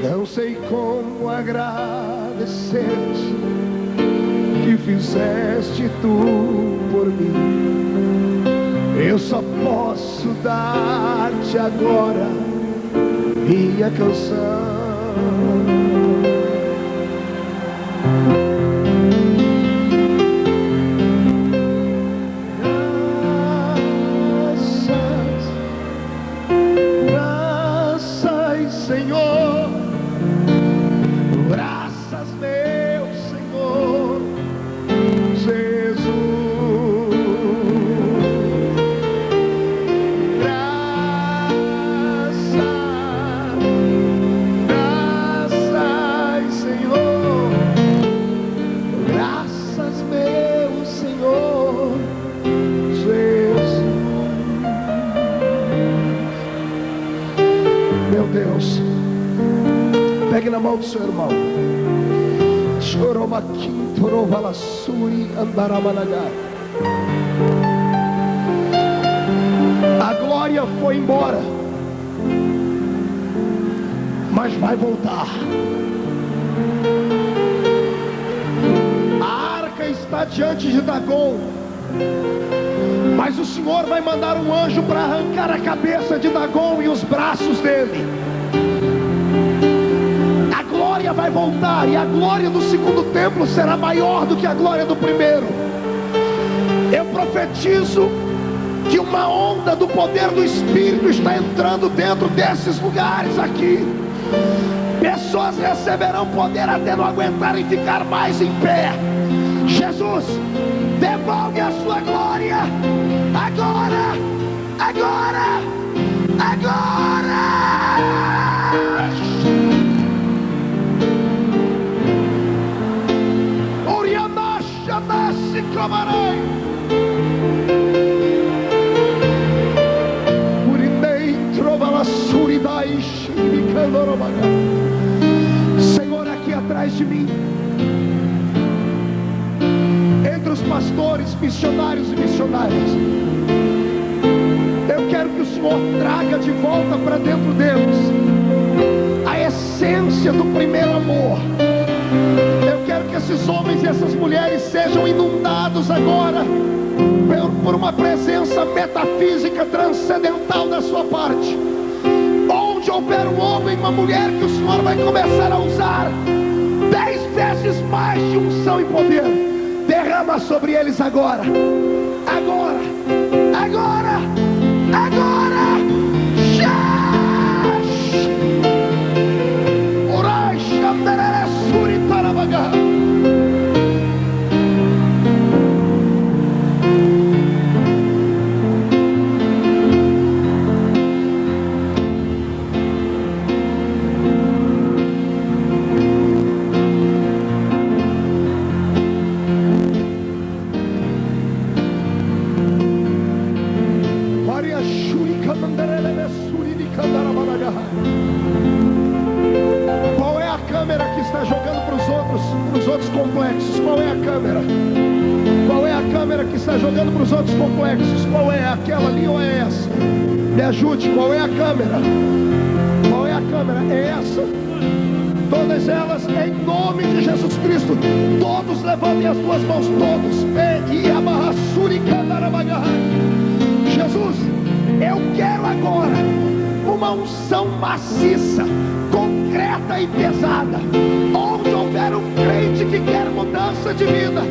Speaker 1: Não sei como agradecer-te que fizeste tu por mim. Eu só posso dar-te agora minha canção. Graças, Senhor, graças, meu Senhor Jesus. Graças, Senhor, graças, meu Senhor Jesus. Meu Deus, pegue na mão do seu irmão. A glória foi embora, mas vai voltar. A arca está diante de Dagon, mas o Senhor vai mandar um anjo para arrancar a cabeça de Dagon e os braços dele. A glória vai voltar, e a glória do segundo templo será maior do que a glória do primeiro. Eu profetizo que uma onda do poder do Espírito está entrando dentro desses lugares aqui. Pessoas receberão poder até não aguentarem ficar mais em pé. Jesus, devolve a sua glória agora, agora, agora. Orianacha nasce camarei. Urinei trova la suridai shirikandorobaga. Senhor, aqui atrás de mim, entre os pastores, missionários e missionárias, eu quero que o Senhor traga de volta para dentro deles a essência do primeiro amor. Eu quero que esses homens e essas mulheres sejam inundados agora por uma presença metafísica transcendental da sua parte. Onde houver um homem e uma mulher, que o Senhor vai começar a usar 10 vezes mais de unção e poder. Derrama sobre eles agora, agora, agora, agora. Orai shandarere suri tarabaga. Qual é a câmera que está jogando para os outros complexos? Qual é a câmera? Qual é a câmera que está jogando para os outros complexos? Qual é? Aquela ali ou é essa? Me ajude, qual é a câmera? Qual é a câmera? É essa? Todas elas, em nome de Jesus Cristo. Todos levantem as suas mãos, todos. Jesus, eu quero agora uma unção maciça, concreta e pesada. Onde houver um crente que quer mudança de vida,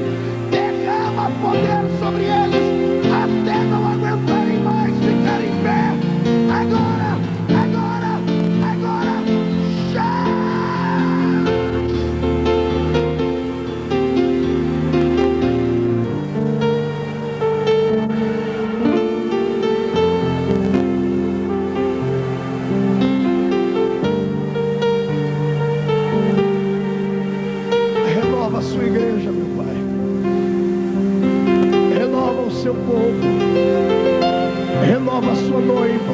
Speaker 1: derrama poder sobre eles até não aguentarem mais ficar em pé. Agora, agora, agora, já! Renova a sua igreja, meu Pai. Renova o seu povo. Renova a sua noiva.